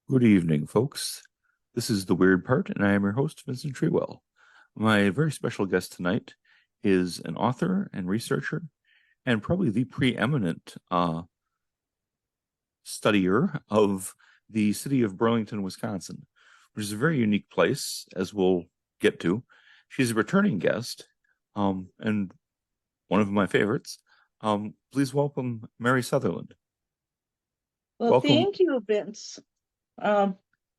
Good evening, folks. This is The Weird Part, and I am your host, Vincent Treewell. My very special guest tonight is an author and researcher, and probably the preeminent studier of the city of Burlington, Wisconsin, which is a very unique place, as we'll get to. She's a returning guest, and one of my favorites. Please welcome Mary Sutherland. Well, Welcome. thank you, Vince. Um,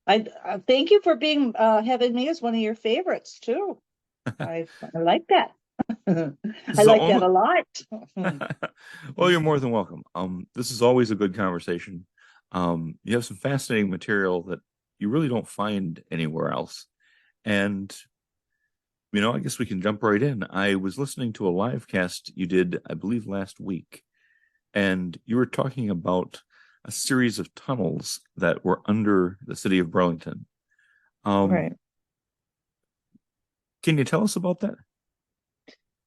I thank you for being having me as one of your favorites too. I like that. This I is like that almost a lot. Well, you're more than welcome. This is always a good conversation. You have some fascinating material that you really don't find anywhere else. And, I guess we can jump right in. I was listening to a live cast you did, I believe, last week, and you were talking about a series of tunnels that were under the city of Burlington. Right. Can you tell us about that?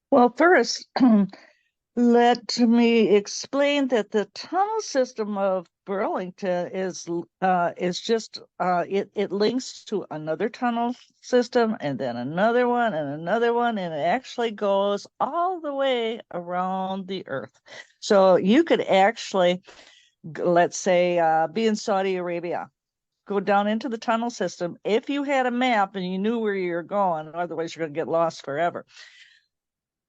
Well, first, let me explain that the tunnel system of Burlington is just it links to another tunnel system and then another one and another one, and it actually goes all the way around the earth. So you could actually, let's say, be in Saudi Arabia, go down into the tunnel system if you had a map and you knew where you're going. Otherwise, you're going to get lost forever.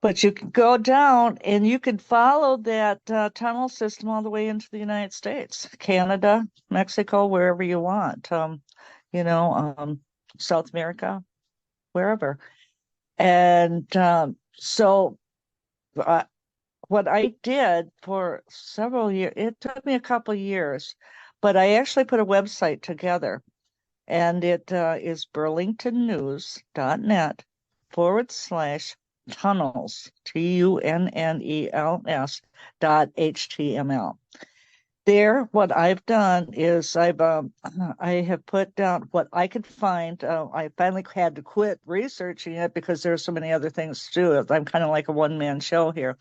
But you could go down and you could follow that tunnel system all the way into the United States, Canada, Mexico, wherever you want, you know, South America, wherever. And so what I did for several years, it took me a couple of years, but I actually put a website together, and it is burlingtonnews.net/tunnels, tunnels.html. There, what I've done is I have put down what I could find. I finally had to quit researching it because there are so many other things to do. I'm kind of like a one-man show here.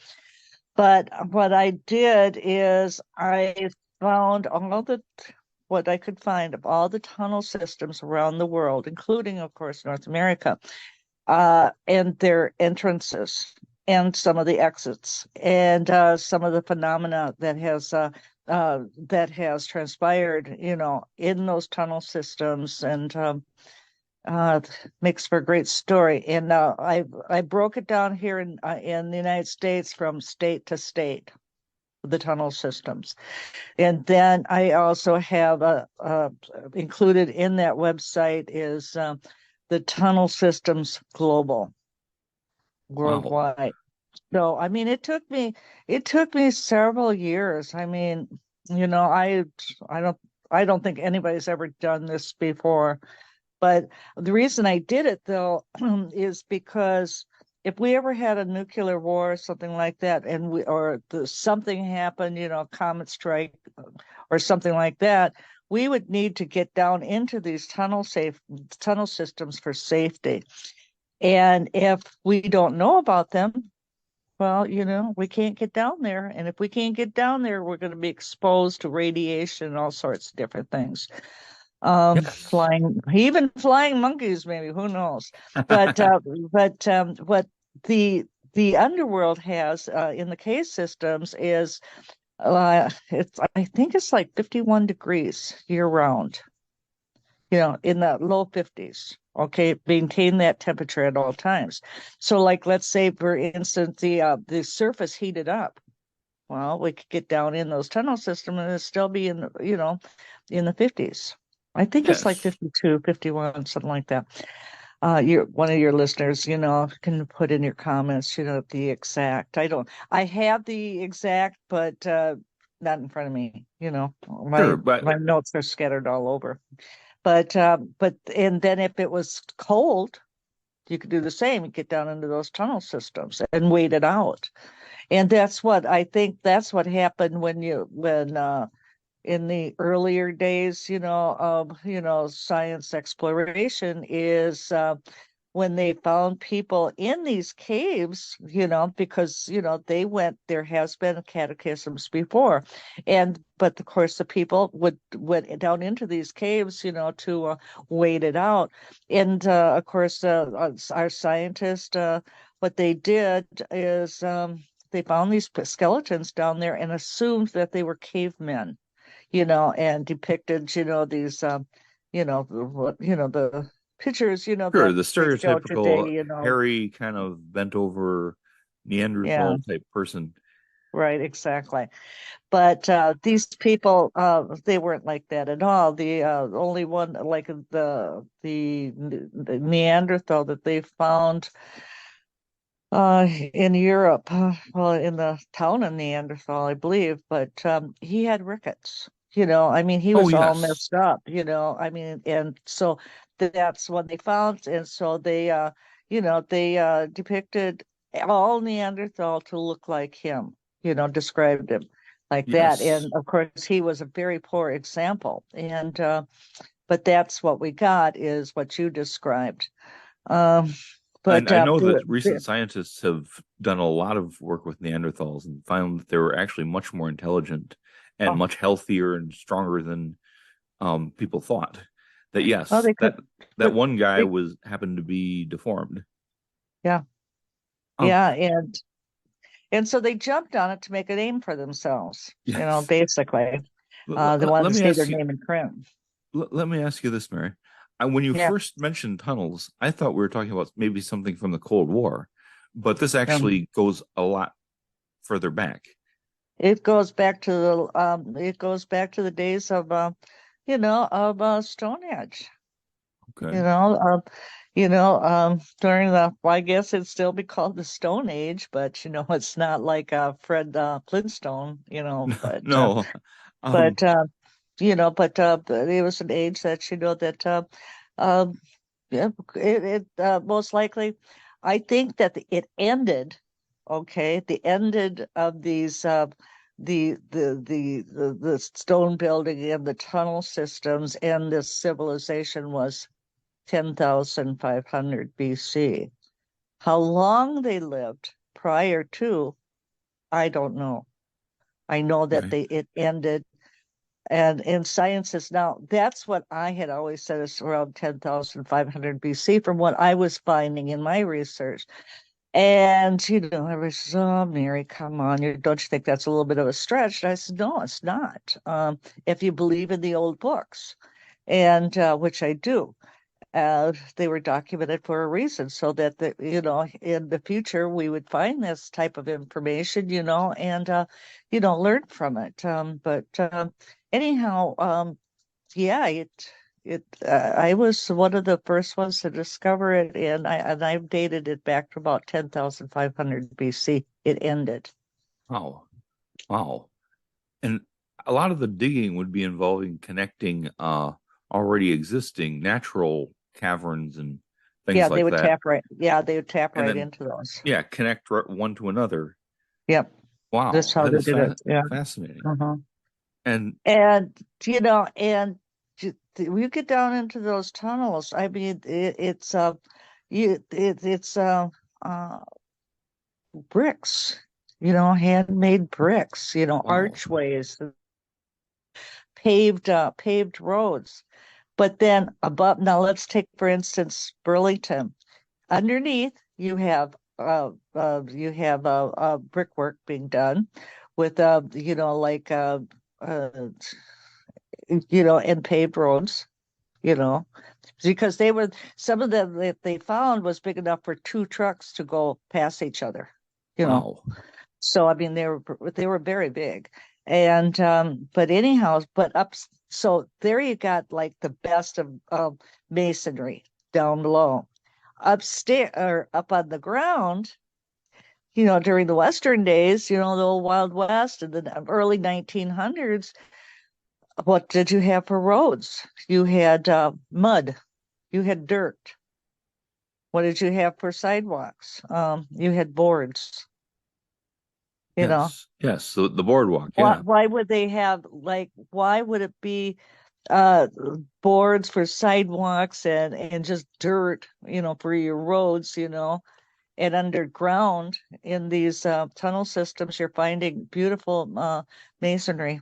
But what I did is I found what I could find of all the tunnel systems around the world, including, of course, North America, and their entrances and some of the exits and some of the phenomena that has transpired, in those tunnel systems, and makes for a great story. And I broke it down here in the United States from state to state, the tunnel systems. And then I also have included in that website is the tunnel systems global, Wow. worldwide. So I mean, it took me several years. I mean, I don't I don't think anybody's ever done this before. But the reason I did it, though, is because if we ever had a nuclear war or something like that, something happened, comet strike or something like that, we would need to get down into these tunnel systems for safety. And if we don't know about them, well, we can't get down there. And if we can't get down there, we're going to be exposed to radiation and all sorts of different things. Yes. Even flying monkeys, maybe, who knows? But what the underworld has in the cave systems is I think it's like 51 degrees year round, in the low 50s. Okay, maintain that temperature at all times. So, like, let's say, for instance, the surface heated up. Well, we could get down in those tunnel systems and it'd still be in the 50s. I think it's like Yes. 52, 51, something like that. One of your listeners, can put in your comments, the exact. I have the exact, but not in front of me. Sure, My notes are scattered all over. And then if it was cold, you could do the same. You get down into those tunnel systems and wait it out. And that's what happened when in the earlier days, of science exploration is when they found people in these caves, because, there has been cataclysms before. But of course, the people went down into these caves, to wait it out. And of course, our scientists, what they did is they found these skeletons down there and assumed that they were cavemen, and depicted, these, the pictures, Sure, that the they show today, stereotypical hairy kind of bent over yeah, Neanderthal type person. right, exactly. But these people, they weren't like that at all. The only one, like the Neanderthal that they found in Europe, well, in the town of Neanderthal, I believe, but he had rickets. I mean, he Oh was all yes, messed up, I mean, and so that's what they found. And so they depicted all Neanderthal to look like him, described him like that. yes. And of course, he was a very poor example. And but that's what we got is what you described. Um, but I know that recent scientists have done a lot of work with Neanderthals and found that they were actually much more intelligent and oh, much healthier and stronger than people thought. That well, yes, they could, that one guy they, was happened to be deformed. yeah, Um, yeah, and so they jumped on it to make a name for themselves. yes. Basically, they wanted Let to me see their ask you. name in print. Let me ask you this, Mary. When you Yeah, first mentioned tunnels, I thought we were talking about maybe something from the Cold War, but this um, actually goes a lot further back. it goes back to the days of Stone Age. Okay. You know, during well, I guess it'd still be called the Stone Age, but it's not like Fred Flintstone, No. Um, but but it was an age that that um yeah, it most likely, I think that it ended, okay, the ended of these the stone building and the tunnel systems and this civilization was 10,500 BC. How long they lived prior to, I don't know. I know that okay. it ended, and in science is now, that's what I had always said is around 10,500 BC from what I was finding in my research. And everybody says, "Oh, Mary, come on, don't you think that's a little bit of a stretch?" And I said, "No, it's not. If you believe in the old books, and which I do, they were documented for a reason, so that in the future we would find this type of information, and learn from it. But anyhow, yeah, I was one of the first ones to discover it, and I've dated it back to about 10,500 BC. It ended. Wow. Wow. And a lot of the digging would be involving connecting already existing natural caverns and things Yeah, they like would that. tap right. Yeah, they would tap And right then into those. yeah, connect one to another. Yep, that's Wow, how that they is did it. Yeah. fascinating. Uh-huh. And And we get down into those tunnels. I mean, it's uh bricks, handmade bricks, wow. archways, paved roads. But then above, now let's take for instance Burlington. Underneath, you have brickwork being done with like uh and paved roads, you know, because some of them that they found was big enough for two trucks to go past each other, you know. Wow. So I mean, they were very big, and but anyhow, but up. So there you got like the best of masonry down below. Upstairs or up on the ground, during the Western days, the old Wild West in the early 1900s, what did you have for roads? You had mud, you had dirt. What did you have for sidewalks? You had boards, you know. Yes. Yes. So the boardwalk, Why, yeah. why would they have, like, why would it be uh boards for sidewalks and just dirt, for your roads, and underground in these tunnel systems, you're finding beautiful masonry.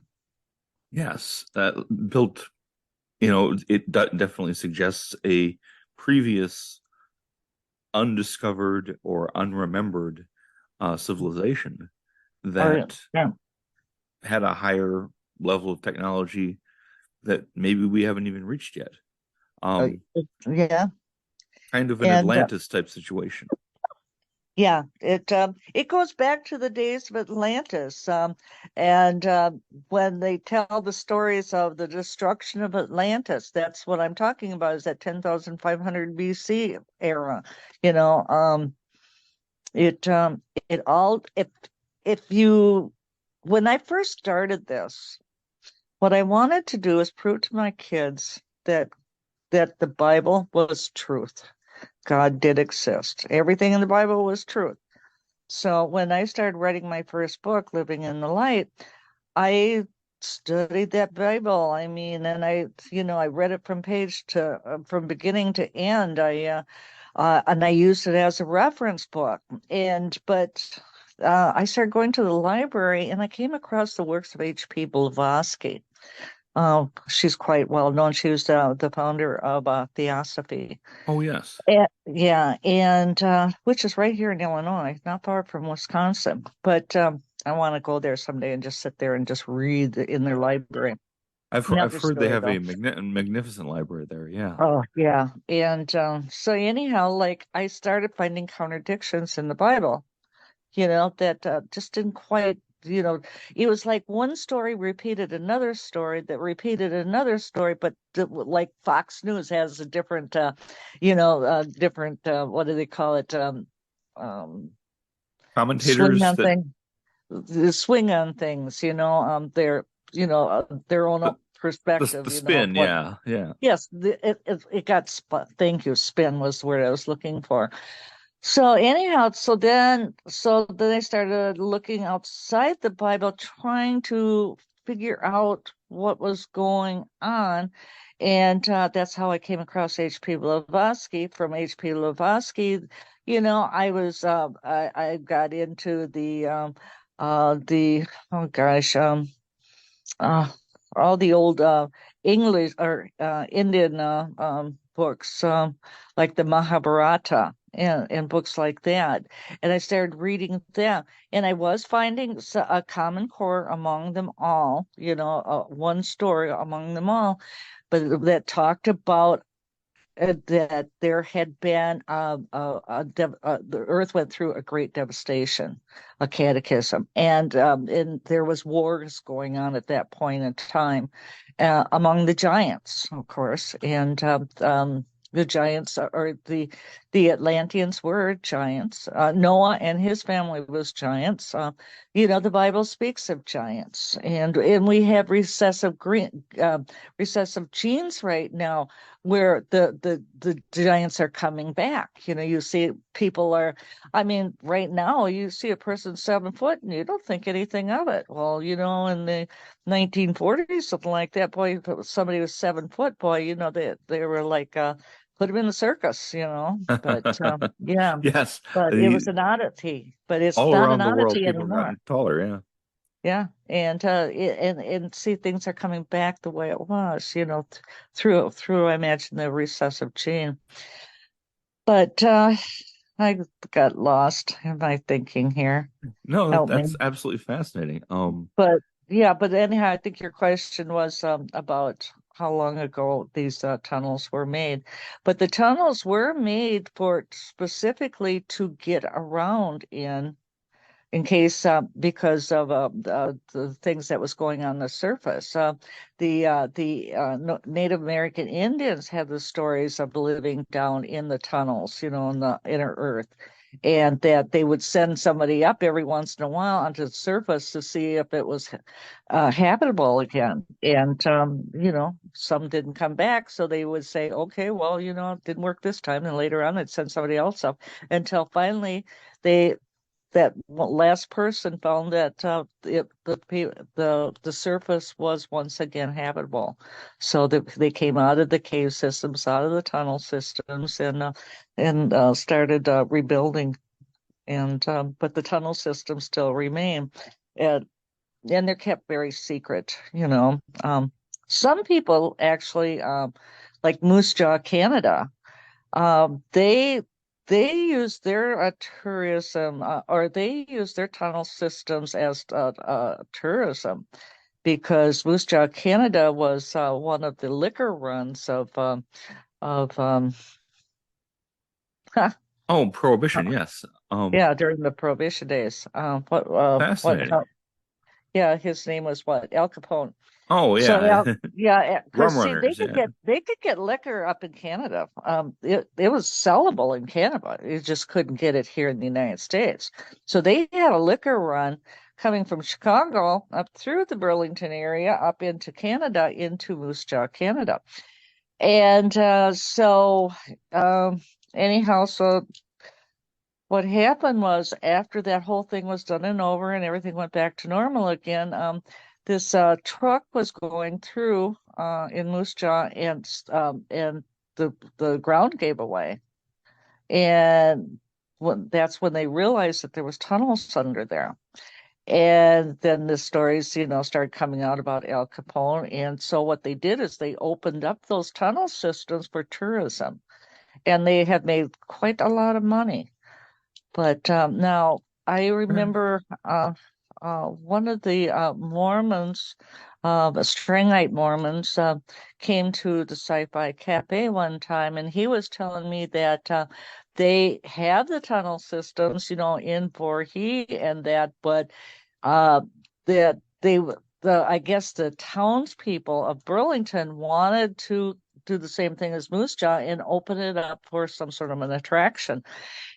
Yes, that built, it definitely suggests a previous undiscovered or unremembered civilization Or that yeah, had a higher level of technology that maybe we haven't even reached yet. uh, Um, yeah, Kind of an and Atlantis type situation. yeah, it goes back to the days of Atlantis, and when they tell the stories of the destruction of Atlantis, that's what I'm talking about. Is that 10,500 BC era? You know, it it all if you when I first started this, what I wanted to do is prove to my kids that the Bible was truth. God did exist. Everything in the Bible was truth. So when I started writing my first book, Living in the Light, I studied that Bible. I mean, and I read it from beginning to end. And I used it as a reference book. But I started going to the library, and I came across the works of H.P. Blavatsky. She's quite well known. She was the founder of Theosophy. Oh, yes. Yeah, and which is right here in Illinois, not far from Wisconsin. But I want to go there someday and just sit there and just read in their library. I've Another heard they story, have though. a magnificent library there. Yeah. Oh, yeah. And so anyhow, like I started finding contradictions in the Bible, that just didn't quite, it was like one story repeated another story that repeated another story, but like Fox News has a different, different, what do they call it? Um, swing Commentators on that thing, the swing on things, their own the perspective, of spin, what. yeah, yeah. Yes, it got thank you. Spin was the word I was looking for. So anyhow, so then I started looking outside the Bible, trying to figure out what was going on. And that's how I came across H.P. Blavatsky. From H.P. Blavatsky, I got into the oh gosh, uh, all the old English or Indian books, like the Mahabharata and books like that. And I started reading them, and I was finding a common core among them all, one story among them all, but that talked about that there had been the earth went through a great devastation, a cataclysm, and there was wars going on at that point in time among the giants, of course, and the giants or the Atlanteans were giants. Noah and his family was giants. The Bible speaks of giants, and we have recessive genes right now where the giants are coming back. You see people are, I mean, right now you see a person 7 foot and you don't think anything of it. Well, in the 1940s, something like that, boy, if it was somebody was 7 foot, boy, they were like put him in the circus, But yeah, Yes, but it was the an oddity. But it's all not around an the world, oddity people have anymore. gotten taller. Yeah. Yeah, and see things are coming back the way it was, through I imagine the recessive gene. But I got lost in my thinking here. No, Help me. that's absolutely fascinating. But yeah, but anyhow, I think your question was about how long ago these tunnels were made. But the tunnels were made for specifically to get around in case because of the things that was going on the surface. Native American Indians had the stories of living down in the tunnels, in the inner earth, and that they would send somebody up every once in a while onto the surface to see if it was habitable again. And some didn't come back, so they would say, okay, well, it didn't work this time, and later on they'd send somebody else up until finally they that last person found that the surface was once again habitable. So they came out of the cave systems, out of the tunnel systems, and started rebuilding. And but the tunnel systems still remain, and they're kept very secret. Some people actually, like Moose Jaw, Canada. They use their tourism, or they use their tunnel systems as tourism, because Moose Jaw, Canada was one of the liquor runs of Oh, Prohibition, yes. yeah, during the Prohibition days. Fascinating. Yeah, his name was what? Al Capone. Oh, So yeah. yeah, Rum because see, runners, yeah. they could get liquor up in Canada. It was sellable in Canada. You just couldn't get it here in the United States. So they had a liquor run coming from Chicago up through the Burlington area up into Canada, into Moose Jaw, Canada. And anyhow, so what happened was, after that whole thing was done and over and everything went back to normal again, this truck was going through in Moose Jaw, and the ground gave away. And that's when they realized that there was tunnels under there. And then the stories, started coming out about Al Capone. And so what they did is they opened up those tunnel systems for tourism, and they had made quite a lot of money. But now I remember one of the Mormons, the Strangite Mormons, came to the Sci-Fi Cafe one time, and he was telling me that they have the tunnel systems, in Voorhee and that, but uh, that I guess the townspeople of Burlington wanted to do the same thing as Moose Jaw and open it up for some sort of an attraction.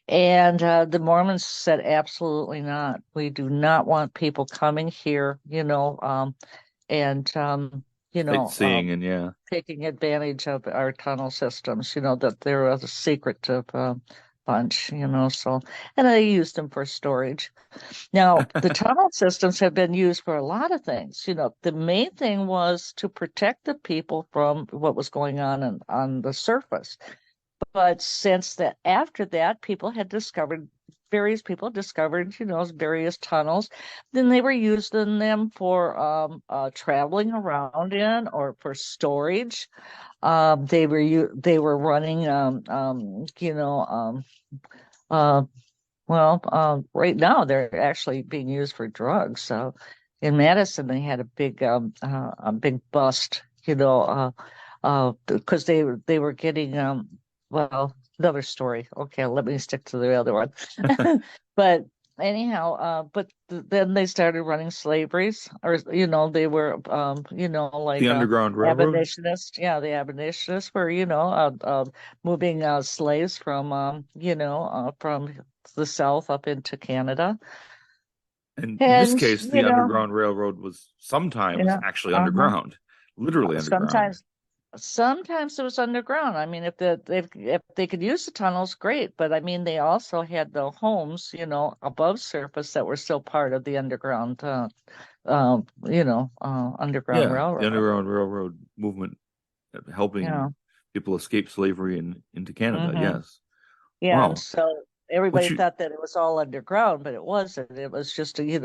And the Mormons said, absolutely not. We do not want people coming here, and Sightseeing and yeah. taking advantage of our tunnel systems. That they're a secretive bunch. So, and they used them for storage. Now, the tunnel systems have been used for a lot of things. The main thing was to protect the people from what was going on the surface. But since that, after that, various people discovered, various tunnels. Then they were using them for traveling around in, or for storage. They were running, uh, right now they're actually being used for drugs. So in Madison, they had a big bust, because they were getting well, another story. Okay, let me stick to the other one. But anyhow, then they started running slaveries, or they were like The Underground Railroad. abolitionists. Yeah, the abolitionists were moving slaves from the South up into Canada. And in this And case, the Underground Railroad was sometimes yeah, actually uh-huh. underground, literally underground. Sometimes it was underground. I mean, if they could use the tunnels, great. But I mean, they also had the homes, above surface, that were still part of the underground, underground Yeah, the railroad. Underground Railroad movement Yeah. helping people escape slavery into Canada. hmm Yes. Yeah. And Wow. so What everybody you thought that it was all underground, but it wasn't. It was just a Yeah,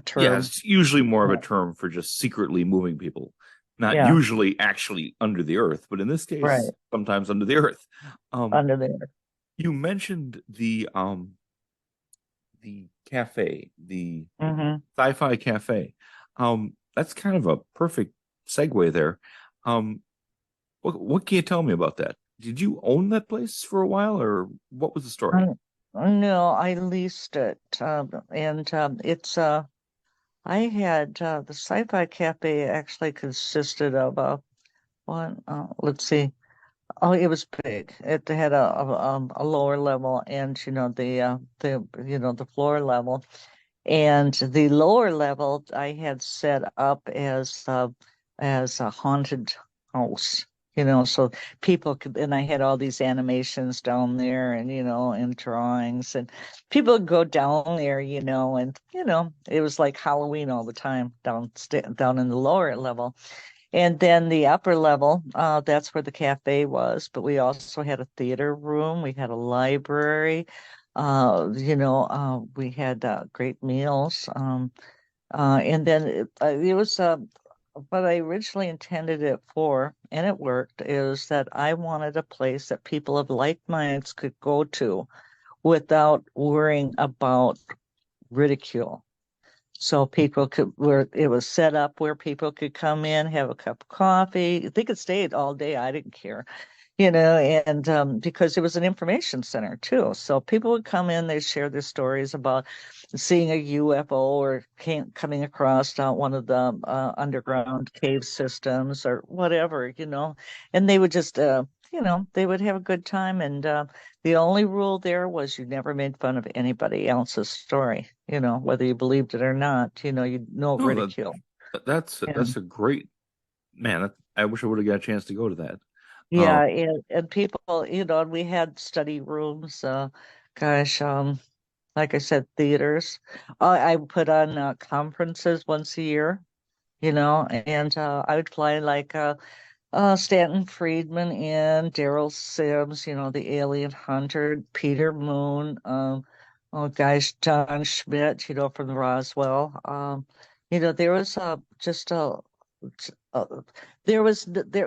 term. it's usually more of a term for just secretly moving people, not Yeah. usually actually under the earth, but in this case, Right. sometimes under the earth. Um, Under there. you mentioned the cafe, the hmm sci-fi cafe. That's kind of a perfect segue there. Um, what can you tell me about that? Did you own that place for a while, or what was the story? No, I leased it. And it's I had the Sci-Fi Cafe actually consisted of one. Let's see. Oh, it was big. It had a lower level, and the floor level, and the lower level I had set up as a haunted house. so people could, and I had all these animations down there and, and drawings, and people would go down there, and, it was like Halloween all the time down in the lower level. And then the upper level, that's where the cafe was, but we also had a theater room, we had a library, we had great meals. And then it was what I originally intended it for, and it worked, is that I wanted a place that people of like minds could go to without worrying about ridicule. So people could, where it was set up where people could come in, have a cup of coffee. They could stay all day. I didn't care, and because it was an information center too. So people would come in, they share their stories about seeing a UFO or coming across one of the underground cave systems or whatever, and they would just, they would have a good time. And the only rule there was you never made fun of anybody else's story, whether you believed it or not, you no No, ridicule. that's a great man. I wish I would have got a chance to go to that. Yeah, and people, and we had study rooms, gosh, like I said, theaters. I put on conferences once a year, and I would fly like Stanton Friedman and Daryl Sims, the alien hunter, Peter Moon, oh gosh, John Schmidt, from the Roswell. There was just a uh, there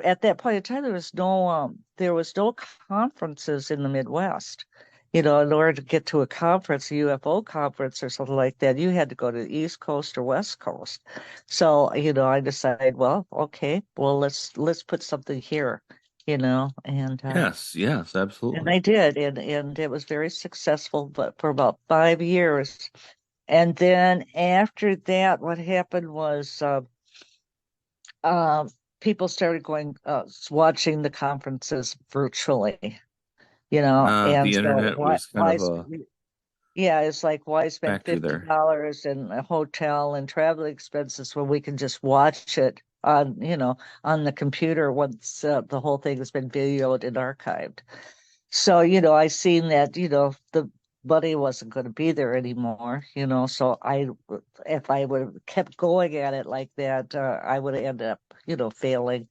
at that point in time there was no conferences in the Midwest. In order to get to a conference, a UFO conference or something like that, you had to go to the East Coast or West Coast. So, I decided, well, okay, well, let's put something here, Yes, and absolutely. I did, and it was very successful, but for about 5 years. And then after that, what happened was uh, people started going watching the conferences virtually, and The so internet was kind of a yeah, it's like, why spend factory there. $50 in a hotel and travel expenses when we can just watch it on the computer once the whole thing has been videoed and archived. So, I seen that, the money wasn't going to be there anymore, so if I would have kept going at it like that, I would have ended up, failing,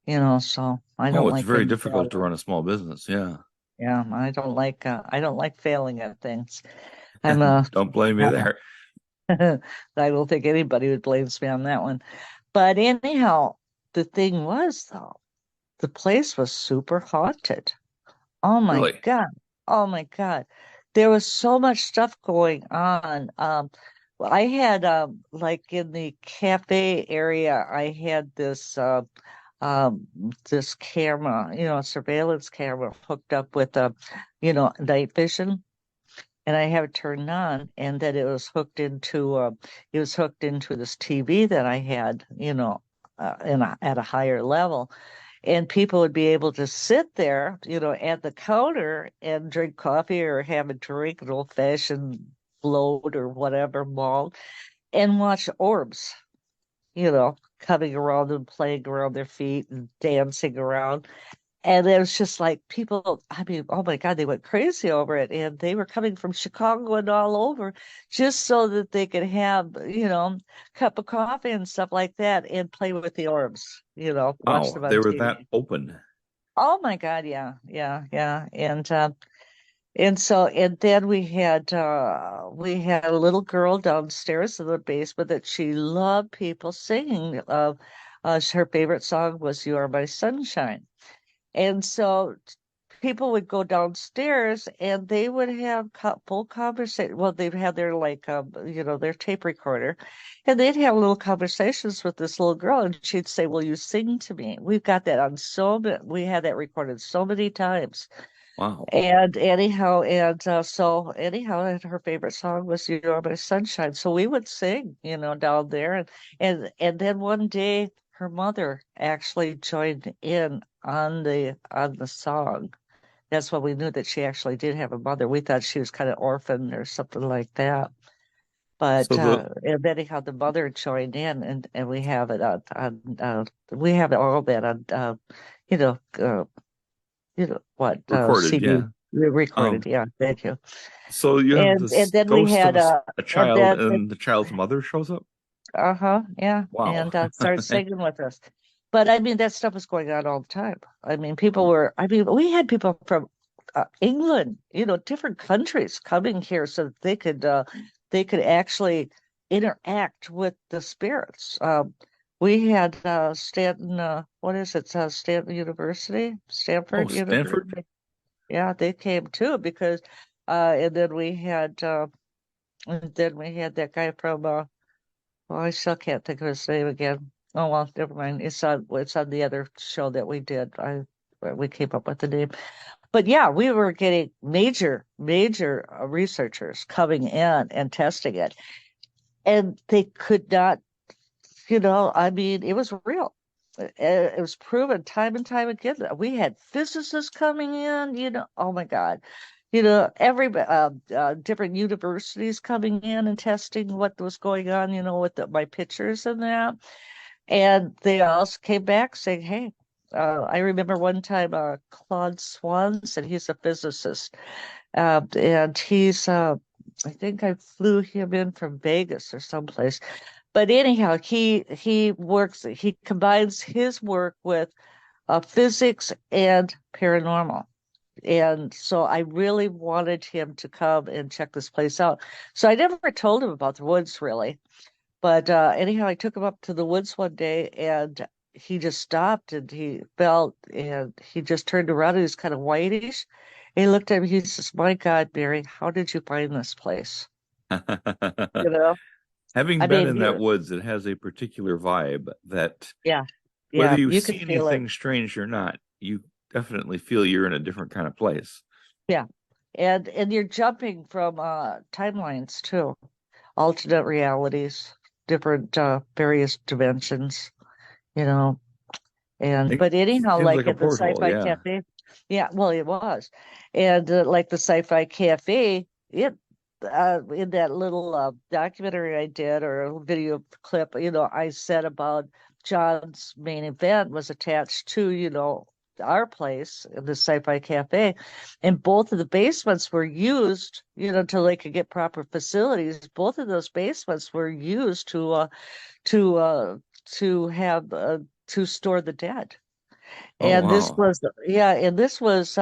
so I Oh, don't it's like very any difficult to failure. run a small business. Yeah. Yeah, I don't like failing at things. I'm a Don't blame me there. I don't think anybody would blame me on that one. But anyhow, the thing was though, the place was super haunted. Oh my Really? God. Oh my God. There was so much stuff going on. Well, I had like in the cafe area, I had um this camera, surveillance camera hooked up with night vision, and I have it turned on, and that it was hooked into this TV that I had, at a higher level, and people would be able to sit there, at the counter and drink coffee or have a drink, an old fashioned float or whatever malt, and watch orbs, coming around and playing around their feet and dancing around. And it was just like people, I mean, oh my God, they went crazy over it. And they were coming from Chicago and all over just so that they could have, cup of coffee and stuff like that and play with the orbs, watch Wow, them they on were that TV. open. Oh my God, yeah, yeah, yeah. And then we had a little girl downstairs in the basement that she loved people singing. Her favorite song was "You Are My Sunshine." And so people would go downstairs and they would have full conversation. Well, they'd have their their tape recorder, and they'd have little conversations with this little girl, and she'd say, "Will you sing to me?" We've got that on we had that recorded so many times. Wow. And anyhow, and her favorite song was "You Are My Sunshine." So we would sing, down there, and then one day her mother actually joined in on the song. That's when we knew that she actually did have a mother. We thought she was kind of orphaned or something like that. So But the and anyhow, the mother joined in, and we have it on we have all that on you know, what Recorded, CD yeah. recorded. Um, Yeah, thank you. so you have And this then we ghost had of a and child, then and the child's mother shows up. yeah, Wow. and started singing with us. But I mean, that stuff was going on all the time. I mean, Hmm. we had people from England, different countries coming here so that they could actually interact with the spirits. We had Stanton, what is it? Stanton University, Oh, Stanford Stanford? University. Yeah, they came too because, and then we had that guy from well, I still can't think of his name again. Oh well, never mind. It's on the other show that we did. We came up with the name. But yeah, we were getting major researchers coming in and testing it, and they could not. I mean, it was real. It was proven time and time again. We had physicists coming in. Oh my God. Every different universities coming in and testing what was going on. With my pictures and that. And they all came back saying, hey, I remember one time Claude Swan said he's a physicist. And I think I flew him in from Vegas or someplace. But anyhow, he combines his work with physics and paranormal. And so I really wanted him to come and check this place out. So I never told him about the woods really. But anyhow, I took him up to the woods one day and he just stopped and he felt and he just turned around and he's kind of whitish. He looked at me, he says, my God, Mary, how did you find this place? You know? I Having been mean, in that woods, it has a particular vibe that yeah, whether yeah, you you could see feel it. anything strange or not, you definitely feel you're in a different kind of place. Yeah. And you're jumping from timelines too, alternate realities, different various dimensions, you know. And It but anyhow, seems like like a at the portal, Sci-Fi yeah. Cafe, yeah, well, it was, and like the Sci-Fi Cafe, in that little documentary I did or a video clip, I said about John's main event was attached to, our place in the Sci-Fi Cafe, and both of the basements were used, to like get proper facilities. Both of those basements were used to uh to have to store the dead. Oh, And this wow. was, yeah, and this was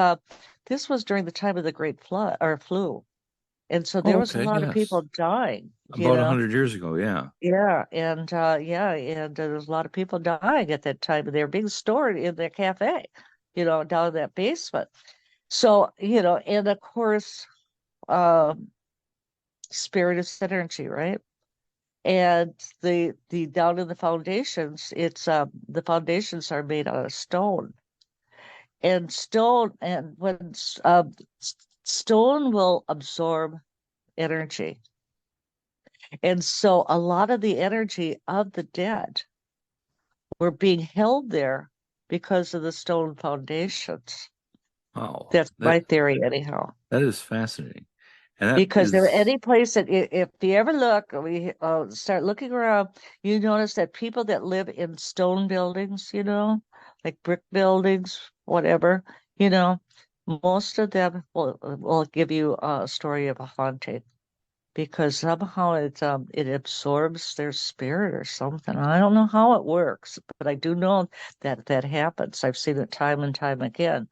during the time of the Great Flood or flu. And so there Oh, was a okay, lot of yes. people dying, About 100 years ago, yeah. and there was a lot of people dying at that time, and they were being stored in the cafe, down in that basement. So, and of course, um, spirit is energy, right? And the down in the foundations, the foundations are made out of stone. And stone will absorb energy. And so a lot of the energy of the dead were being held there because of the stone foundations. Wow. That's my theory, anyhow. That is fascinating. And that Because there is any place that if you ever look, we start looking around, you notice that people that live in stone buildings, like brick buildings, whatever, you know, most of them will give you a story of a haunting because somehow it absorbs their spirit or something. I don't know how it works, but I do know that that happens. I've seen it time and time again.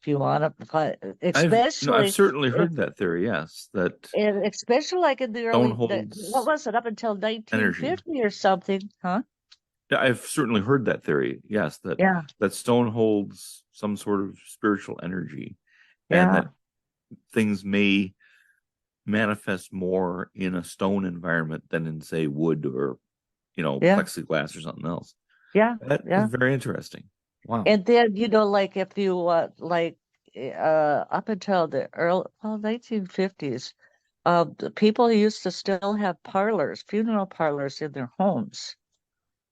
If you want to, I've especially certainly if heard that theory, yes, that and especially like in the stone what holds was it, up until energy. 1950 or something, huh? Yeah, I've certainly heard that theory, yes, that Yeah, stone holds some sort of spiritual energy and yeah, that things may manifest more in a stone environment than in, say, wood or, yeah, plexiglass or something else. yeah, That is yeah. very interesting. Wow. And then, like if you up until the early 1950s, the people used to still have parlors, funeral parlors in their homes,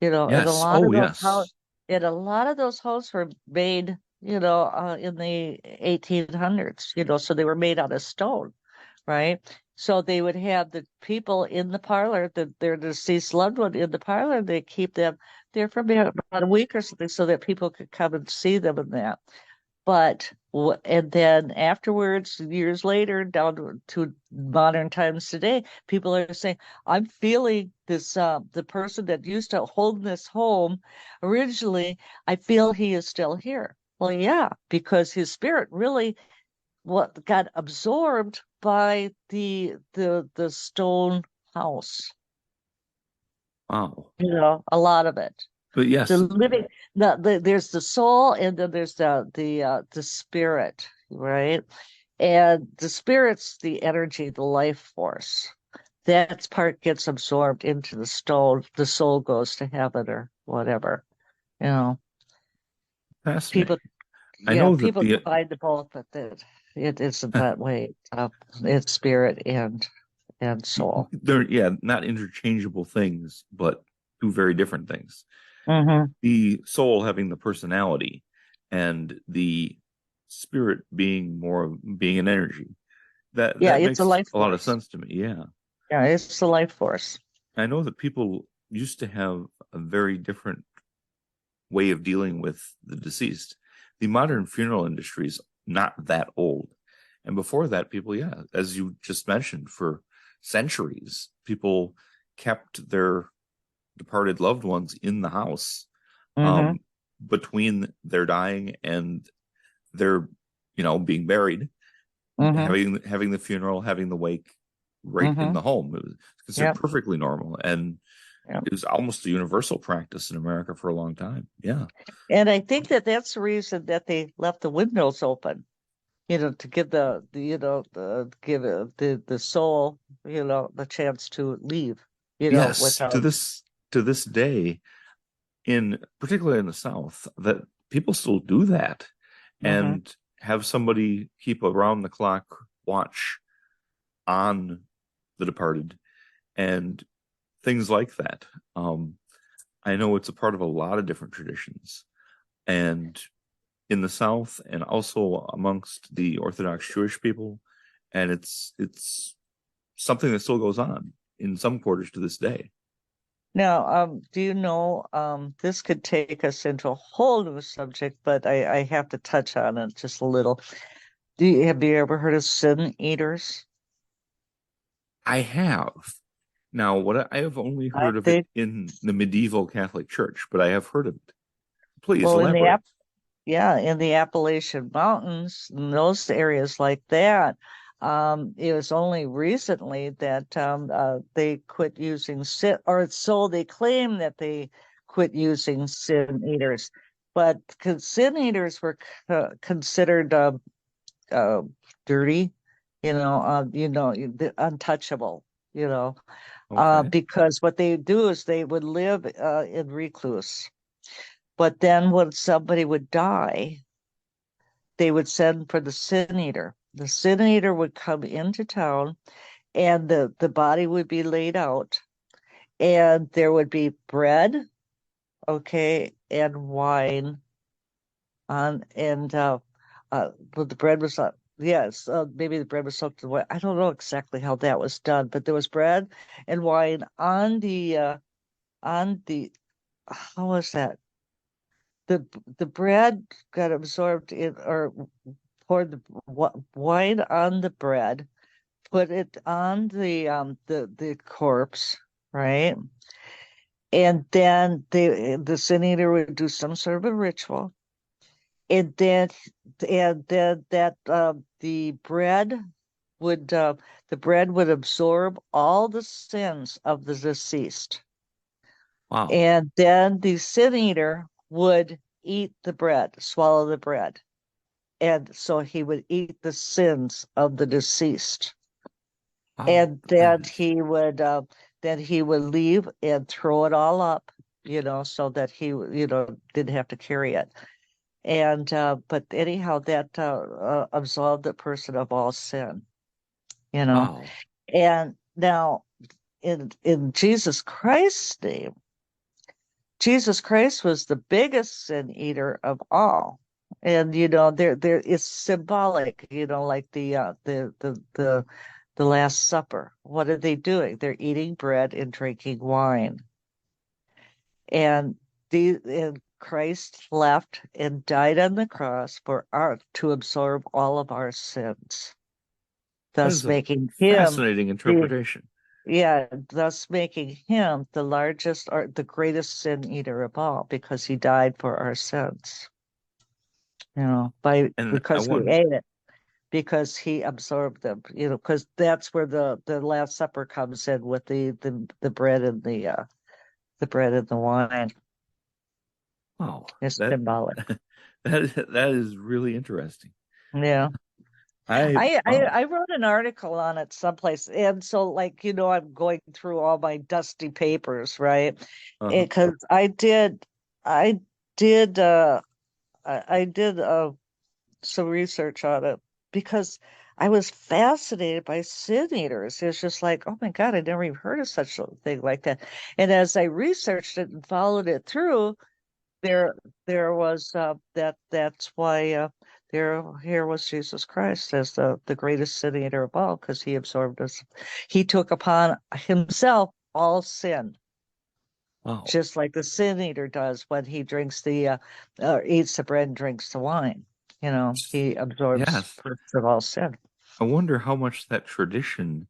and a Yes. lot Oh, of those yes. homes were made, in the 1800s, so they were made out of stone, right? So they would have the people in the parlor, their deceased loved one in the parlor. They keep them there for about a week or something so that people could come and see them and that. But and then afterwards, years later, down to modern times today, people are saying, "I'm feeling this. The person that used to hold this home originally, I feel he is still here." Well, yeah, because his spirit really what got absorbed by the stone house. Wow. A lot of it. But The yes, living there's the soul and then there's the spirit, right? And the spirit's the energy, the life force. That part gets absorbed into the stone, the soul goes to heaven or whatever. You know, fascinating. people I yeah, know that people the divide the both, but that it isn't that way. It's spirit and soul. they're yeah, not interchangeable things, but two very different things. Hmm. The soul having the personality and the spirit being more being an energy. Yeah, That it's a makes life a lot of force. sense to me. Yeah. Yeah, it's the life force. I know that people used to have a very different way of dealing with the deceased. The modern funeral industry is not that old. And before that, people, yeah, as you just mentioned, for centuries, people kept their departed loved ones in the house Hmm. um, between their dying and their, being buried, Hmm. having the funeral, having the wake right in Hmm. the home. It was considered Yeah. perfectly normal, and Yeah. it was almost a universal practice in America for a long time. Yeah. And I think that that's the reason that they left the windows open, to give the soul, the chance to leave, Yes, without. to this day, in particularly in the South, that people still do that Hmm. and have somebody keep around the clock watch on the departed and things like that. I know it's a part of a lot of different traditions, and in the South, and also amongst the Orthodox Jewish people, and it's something that still goes on in some quarters to this day. Now, do you know, this could take us into a whole new subject, but I have to touch on it just a little. Have you ever heard of sin eaters? I have. Now, what I have only I heard of it think, in the medieval Catholic Church, but I have heard of it. Please well, elaborate. yeah, in the Appalachian Mountains, in those areas like that, it was only recently that they quit using sin, or so they claim that they quit using sin eaters. But sin eaters were considered uh, dirty, untouchable, you know, Okay. because what they do is they would live in recluse. But then when somebody would die, they would send for the sin eater. The sin eater would come into town and the body would be laid out and there would be bread, okay, and wine on and but the bread was yes, maybe the bread was soaked in wine. I don't know exactly how that was done, but there was bread and wine on the how was that? The bread got absorbed in or poured the wine on the bread, put it on the corpse, right? And then the sin eater would do some sort of a ritual, and then that would the bread would absorb all the sins of the deceased, Wow. and then the sin eater would eat the bread, swallow the bread, and so he would eat the sins of the deceased, Wow. and That is then he would leave and throw it all up, so that he didn't have to carry it. And but anyhow, that absolved the person of all sin, you know. wow. And now in Jesus Christ's name, Jesus Christ was the biggest sin eater of all. And there is symbolic, like the the Last Supper. What are they doing? They're eating bread and drinking wine. And Christ left and died on the cross for our to absorb all of our sins, That is thus a making him fascinating the interpretation. yeah, thus making him the largest or the greatest sin eater of all because he died for our sins. By And I because we wonder, ate it, because he absorbed them, because that's where the Last Supper comes in with the bread and the bread and the wine. wow, It's that symbolic. that is really interesting. Yeah. I I wrote an article on it someplace, and so like I'm going through all my dusty papers, right? uh Because I did I did some research on it because I was fascinated by sin eaters. It's just like, oh my God, I never even heard of such a thing like that. And as I researched it and followed it through, there there was that's why here was Jesus Christ as the greatest sin eater of all, because he took upon himself all sin, wow, just like the sin eater does when he drinks eats the bread and drinks the wine. He absorbs yes. first of all sin. I wonder how much that tradition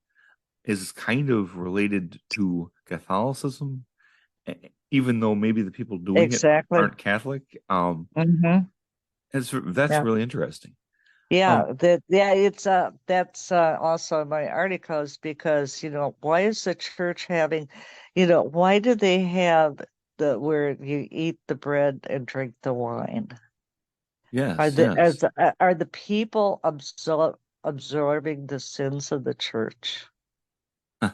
is kind of related to Catholicism, even though maybe the people doing it Exactly. aren't Catholic. Hmm. That's Yeah. really interesting. Um, It's that's also in my articles because why is the church having, why do they have the where you eat the bread and drink the wine? yes, yes. Are the people absorbing the sins of the church I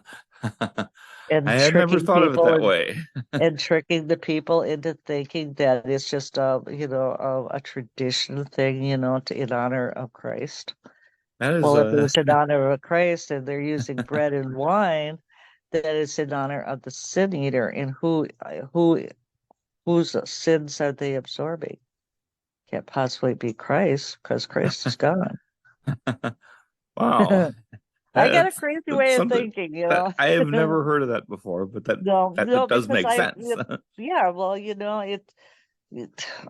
and had never tricking thought of it people that way. and tricking the people into thinking that it's just a tradition thing, in honor of Christ? That is Well, if a it's in honor of Christ and they're using bread and wine, then it's in honor of the sin eater. And whose sins are they absorbing? Can't possibly be Christ because Christ is gone. wow. I got a That's crazy that's way of something thinking, that I have never heard of that before, but No, that no, does because make sense. yeah, well,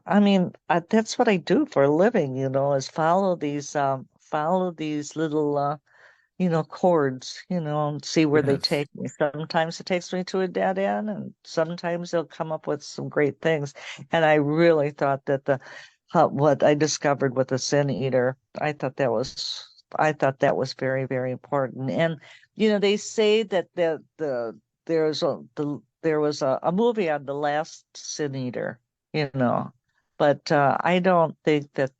I mean, that's what I do for a living, is follow these little, chords, and see where they Yes. take me. Sometimes it takes me to a dead end, and sometimes they'll come up with some great things. And I really thought that what I discovered with the sin eater, I thought that was very, very important. And they say that there was a movie on the last sin eater, you know. But I don't think that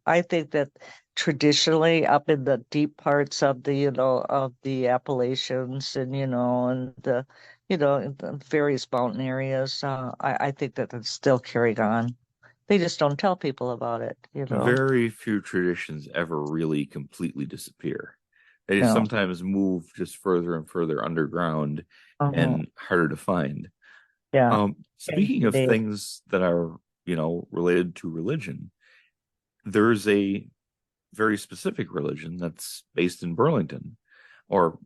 I think that traditionally up in the deep parts of the Appalachians and and in the various mountain areas, I think that it's still carrying on. They just don't tell people about it. Very few traditions ever really completely disappear. They No. sometimes move just further and further underground Uh-huh. and harder to find. Yeah. Speaking of Indeed. things that are, related to religion, there's a very specific religion that's based in Burlington or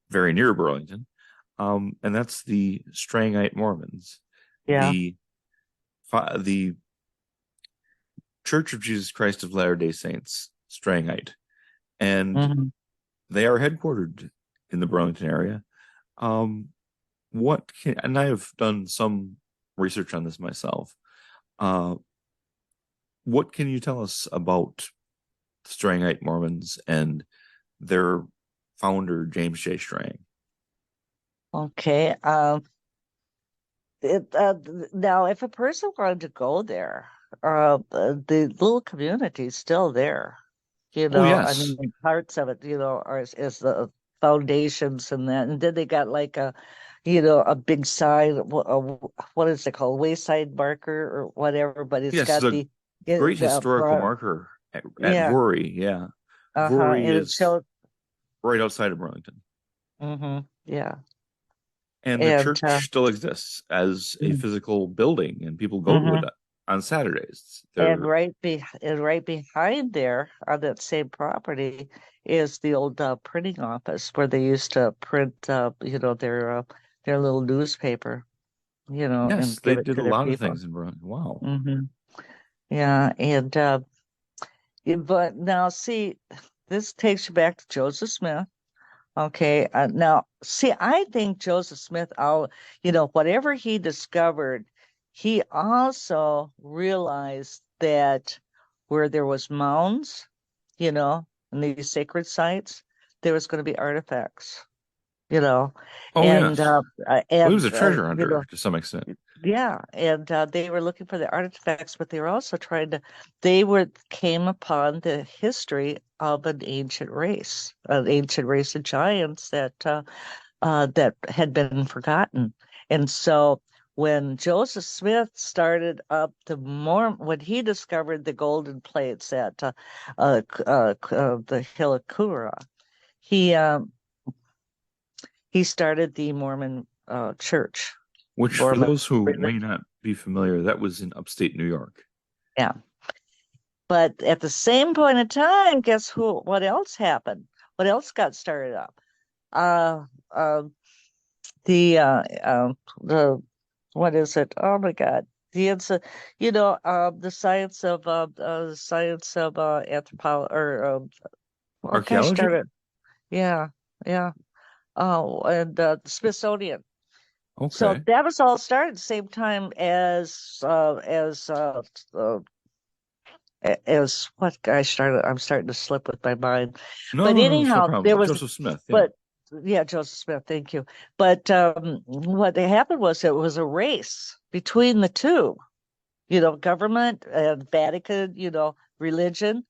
very near Burlington. And that's the Strangite Mormons, Yeah. the Church of Jesus Christ of Latter-day Saints, Strangite. And Hmm. they are headquartered in the Burlington area. Um, and I have done some research on this myself. Uh, what can you tell us about the Strangite Mormons and their founder, James J. Strang? Okay. Now, if a person wanted to go there, the little community is still there. Oh, I yes. mean, parts of it, is the foundations and that, and then they got like a big sign. What is it called? Wayside marker or whatever, but it's Yes, it's got a great historical marker at yeah, Vory. Yeah. uh-huh, Vory and it is showed. right outside of Burlington. Yeah, And the and church still exists as a mm, physical building, and people go to mhm. it. on Saturdays. And They're right behind there on that same property is the old printing office where they used to print, their little newspaper, yes, and they give it did to a their lot of people. things in Burlington. Wow. Hmm. Yeah, and but now see, this takes you back to Joseph Smith. Okay, now see, I think Joseph Smith, whatever he discovered, he also realized that where there was mounds, and these sacred sites, there was going to be artifacts, you know, Oh and yes. uh, Well, he was and a treasure hunter to some extent. yeah, and they were looking for the artifacts, but they were also they came upon the history of an ancient race of giants that had been forgotten. And so when Joseph Smith started up when he discovered the golden plates at the Hill of Kura, he he started the Mormon church. Which, for Mormon those who may religion. not be familiar, that was in upstate New York. Yeah. But at the same point in time, guess what else happened? What else got started up? Uh, uh, the what is it? Oh my God. The science of anthropology or oh gosh, darn Archaeology? it. Yeah, yeah. Oh, and the Smithsonian. So Okay. that was all started at the same time as what gosh darn it, I'm starting to slip with my mind. No, But no, no, it's no anyhow, there problem. was Joseph Smith, yeah. but yeah, Joseph Smith, thank you. But what happened was it was a race between the two, government and Vatican, religion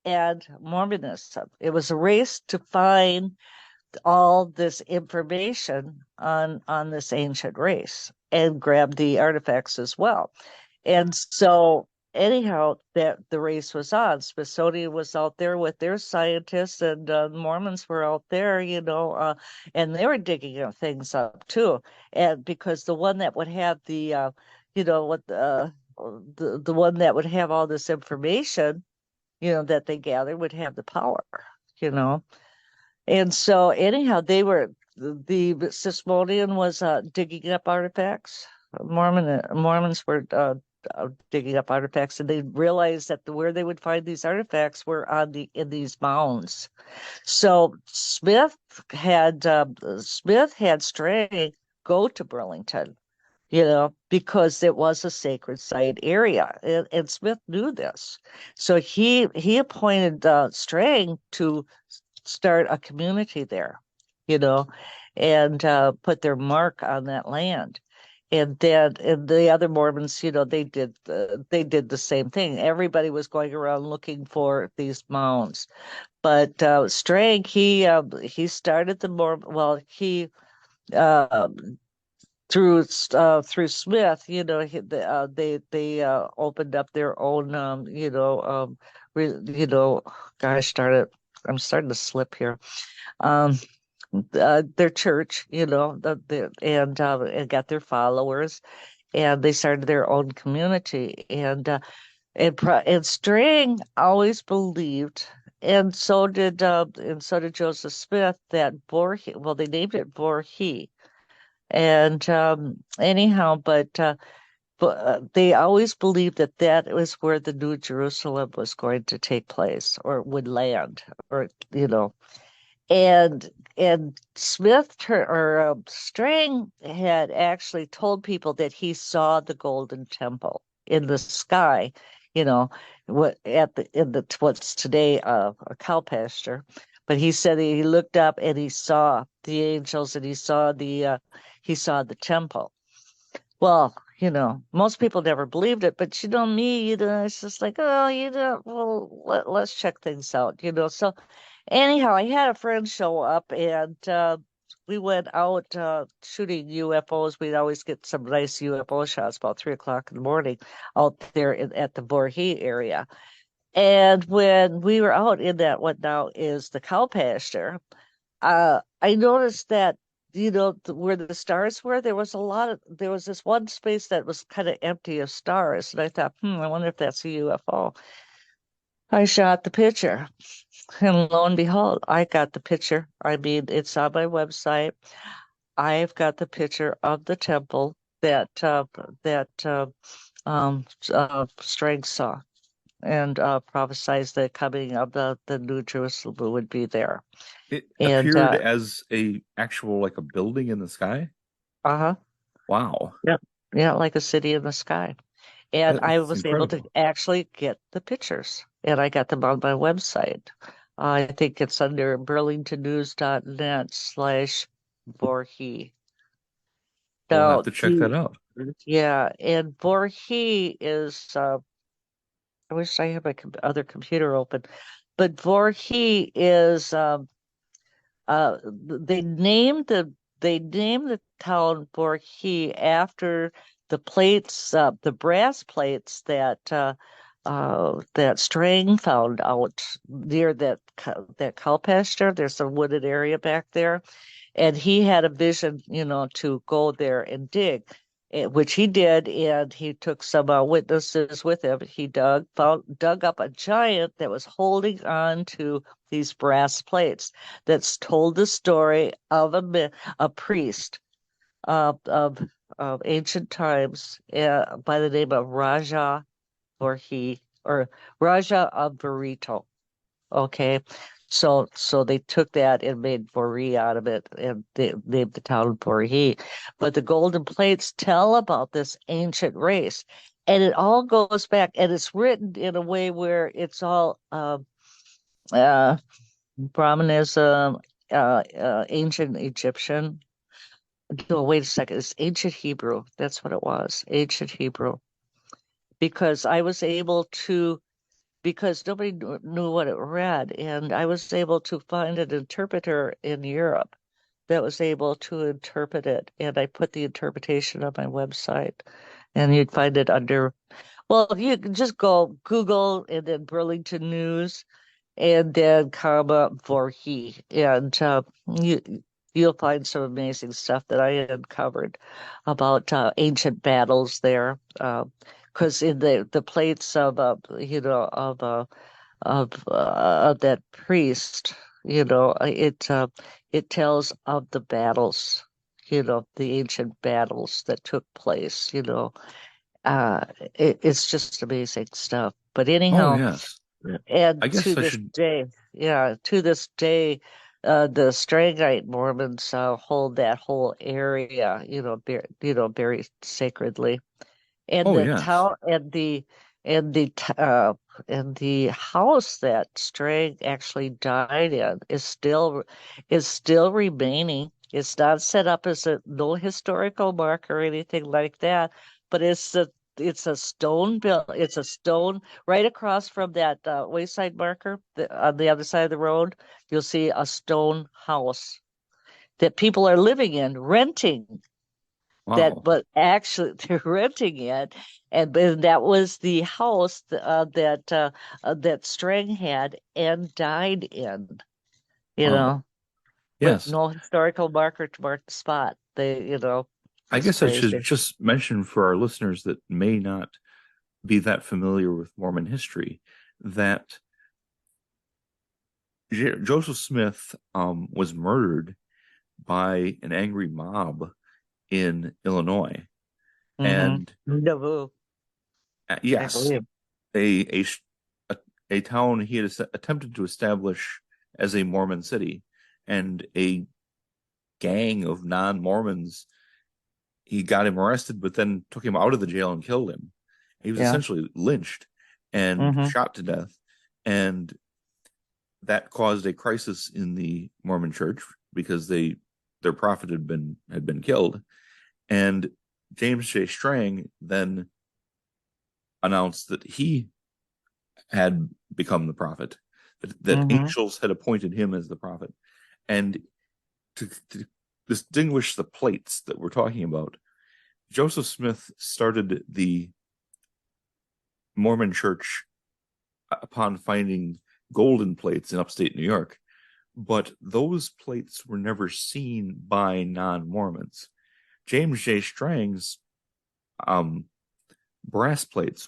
and Mormonism. It was a race to find all this information on this ancient race and grab the artifacts as well. And so anyhow, that the race was on. Smithsonian was out there with their scientists, and Mormons were out there, and they were digging things up too. And because the one that would have what the one that would have all this information, that they gathered would have the power, you know. And so anyhow, the Smithsonian was digging up artifacts. Mormons were digging up artifacts, and they realized that where they would find these artifacts were in these mounds. So Smith had Strang go to Burlington, because it was a sacred site area, and Smith knew this. So he appointed Strang to start a community there, you know, and put their mark on that land. And the other Mormons, they did the same thing. Everybody was going around looking for these mounds. But Strang, he started the Mormon. Well, he uh, through Smith, they opened up their own, gosh darn it, I'm starting to slip here. Um, their church, and got their followers, and they started their own community. And Strang always believed, and so did Joseph Smith, that Borhe. Well, they named it Borhe, and anyhow, but they always believed that that was where the New Jerusalem was going to take place or would land, or and Strang had actually told people that he saw the Golden Temple in the sky, what at the in the what's today a cow pasture. But he said he looked up and he saw the angels, and he saw the temple. Well, most people never believed it, but me, it's just like, oh, well, let's check things out, So anyhow, I had a friend show up, and we went out shooting UFOs. We'd always get some nice UFO shots about 3 o'clock in the morning out there at the Voorhee area. And when we were out in that, what now is the cow pasture, I noticed that where the stars were, there was this one space that was kind of empty of stars. And I thought, I wonder if that's a UFO. I shot the picture, and lo and behold, I got the picture. I mean, it's on my website. I've got the picture of the temple that Strang saw and prophesied the coming of the New Jerusalem would be there. It And appeared as a actual like a building in the sky. uh-huh. Wow. Yeah. Yeah, like a city in the sky. And I That's was able to incredible. actually get the pictures, and I got them on my website. I think it's under burlingtonnews.net/Voorhee. We'll have Now, to check that out. yeah, and Voorhee is, I wish I had my other computer open, but Voorhee is, they named the town Borghi after the brass plates that Strang found out near that cow pasture. There's a wooded area back there, and he had a vision, to go there and dig, which he did, and he took some witnesses with him. He dug up a giant that was holding on to these brass plates. That's told the story of a priest of ancient times by the name of or Raja of Burrito. Okay. So they took that and made Bori out of it, and they named the town Bori. But the golden plates tell about this ancient race, and it all goes back, and it's written in a way where it's all uh, Brahmanism, ancient Egyptian. No, wait a second. It's ancient Hebrew. That's what it was. Ancient Hebrew. Because I was able to because nobody knew what it read. And I was able to find an interpreter in Europe that was able to interpret it. And I put the interpretation on my website. And you'd find it under, well, you can just go Google and then Burlington News and then comma Voorhee. And you'll find some amazing stuff that I uncovered about ancient battles there. Because in the plates of that priest, it tells of the battles, the ancient battles that took place. It's just amazing stuff. But Oh anyhow, yes. and I to guess I this should. day, yeah, to this day, the Strangite Mormons hold that whole area, very sacredly. And Oh the yes. town and the t- uh and the house that Strang actually died in is still remaining. It's not set up as a no historical mark or anything like that, but it's a stone built. It's a stone right across from that wayside marker on the other side of the road. You'll see a stone house that people are living in, renting that, Wow. but actually they're renting it, and that was the house that Strang had and died in, Wow. with Yes. no historical marker to mark the spot. I It's guess I should crazy. just mention for our listeners that may not be that familiar with Mormon history that Joseph Smith was murdered by an angry mob in Illinois. Mm-hmm. And Nauvoo, I yes, believe. a, a a town he had attempted to establish as a Mormon city, and a gang of non-Mormons, he got him arrested, but then took him out of the jail and killed him. He was Yeah. essentially lynched and Mm-hmm. shot to death, and that caused a crisis in the Mormon Church because their prophet had been killed, and James J. Strang then announced that he had become the prophet, that Mm-hmm. angels had appointed him as the prophet. And to distinguish the plates that we're talking about, Joseph Smith started the Mormon church upon finding golden plates in upstate New York, but those plates were never seen by non-Mormons. James J. Strang's um, brass plates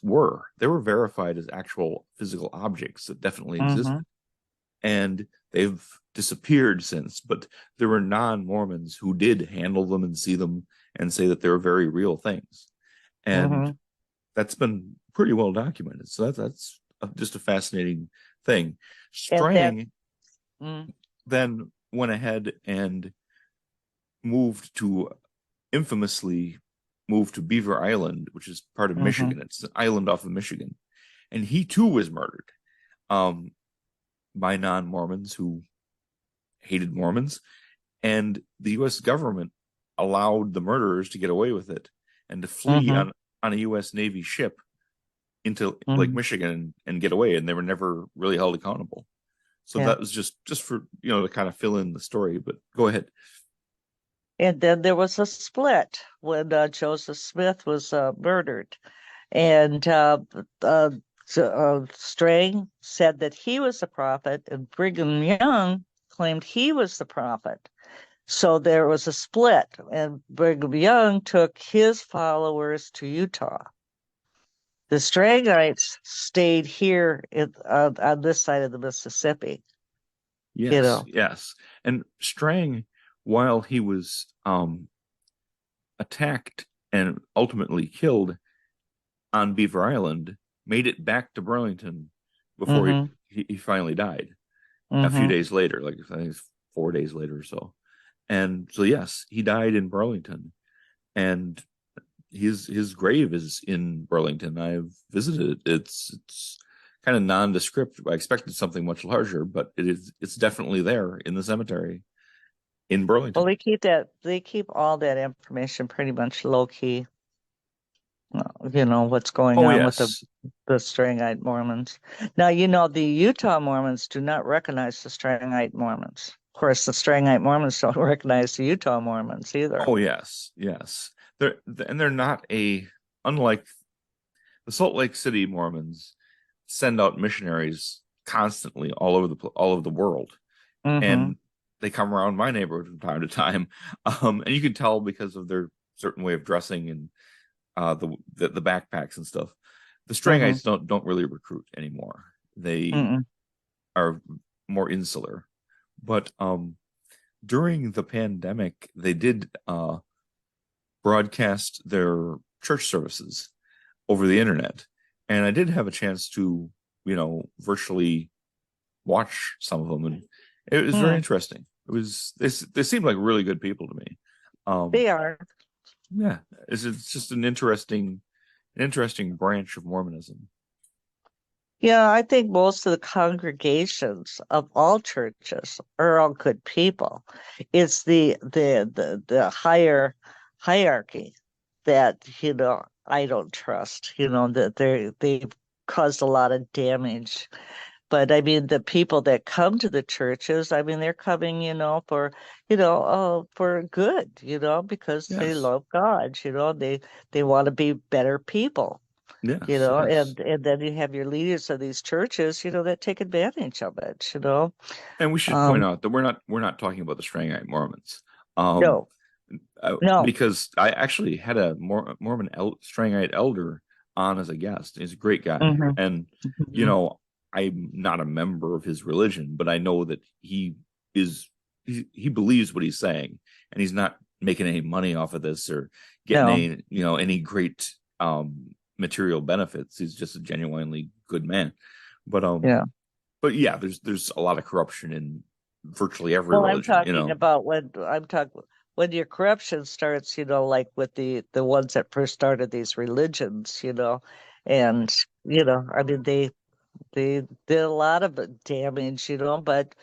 they were verified as actual physical objects that definitely Mm-hmm. existed, and they've disappeared since. But there were non-Mormons who did handle them and see them and say that they were very real things, and Mm-hmm. that's been pretty well documented. So that's just a fascinating thing. And that, Strang mm, then went ahead and moved to infamously moved to Beaver Island, which is part of mm-hmm. Michigan. It's an island off of Michigan, and he too was murdered um, by non-Mormons who hated Mormons, and the U.S. government allowed the murderers to get away with it and to flee Mm-hmm. on a U.S. Navy ship into Lake Mm-hmm. Michigan and get away, and they were never really held accountable. So Yeah. that was just for to kind of fill in the story. But go ahead. And then there was a split when Joseph Smith was murdered. And Strang said that he was the prophet, and Brigham Young claimed he was the prophet. So there was a split, and Brigham Young took his followers to Utah. The Strangites stayed here on this side of the Mississippi, you Yes, know. yes. And Strang, while he was attacked and ultimately killed on Beaver Island, made it back to Burlington before Mm-hmm. he finally died a few Mm-hmm. days later, like I think it's 4 days later or so. And so yes, he died in Burlington, and his grave is in Burlington. I've visited it. It's kind of nondescript. I expected something much larger, but it's definitely there in the cemetery in Well, Burlington. they keep all that information pretty much low key. What's going Oh on with yes. the Strangite Mormons. Now, the Utah Mormons do not recognize the Strangite Mormons. Of course, the Strangite Mormons don't recognize the Utah Mormons either. Oh yes. Yes. They're not unlike the Salt Lake City Mormons send out missionaries constantly all over the world, Mm-hmm. and they come around my neighborhood from time to time. And you can tell because of their certain way of dressing and the backpacks and stuff. The Mm-hmm. Strangites don't really recruit anymore. They Mm-mm. are more insular. But during the pandemic, they did broadcast their church services over the internet, and I did have a chance to virtually watch some of them, and it was very Mm. interesting. They seemed like really good people to me. Um, They are. yeah, it's just an interesting branch of Mormonism. Yeah, I think most of the congregations of all churches are all good people. It's the higher hierarchy that, I don't trust, that they've caused a lot of damage. But I mean, the people that come to the churches, I mean, they're coming, for good, because they Yes, love God, they want to be better people, yes, yes. and then you have your leaders of these churches, that take advantage of it. And we should point Um, out that we're not talking about the Strangite Mormons, um, no, no. because I actually had a Strangite elder on as a guest. He's a great guy, Hmm. and you Hmm. know I'm not a member of his religion, but I know that is he believes what he's saying, and he's not making any money off of this or getting No, any great material benefits. He's just a genuinely good man. But yeah. yeah, there's a lot of corruption in virtually every Well, I'm religion, talking about when your corruption starts, like with the ones that first started these religions, and I mean they did a lot of damage, but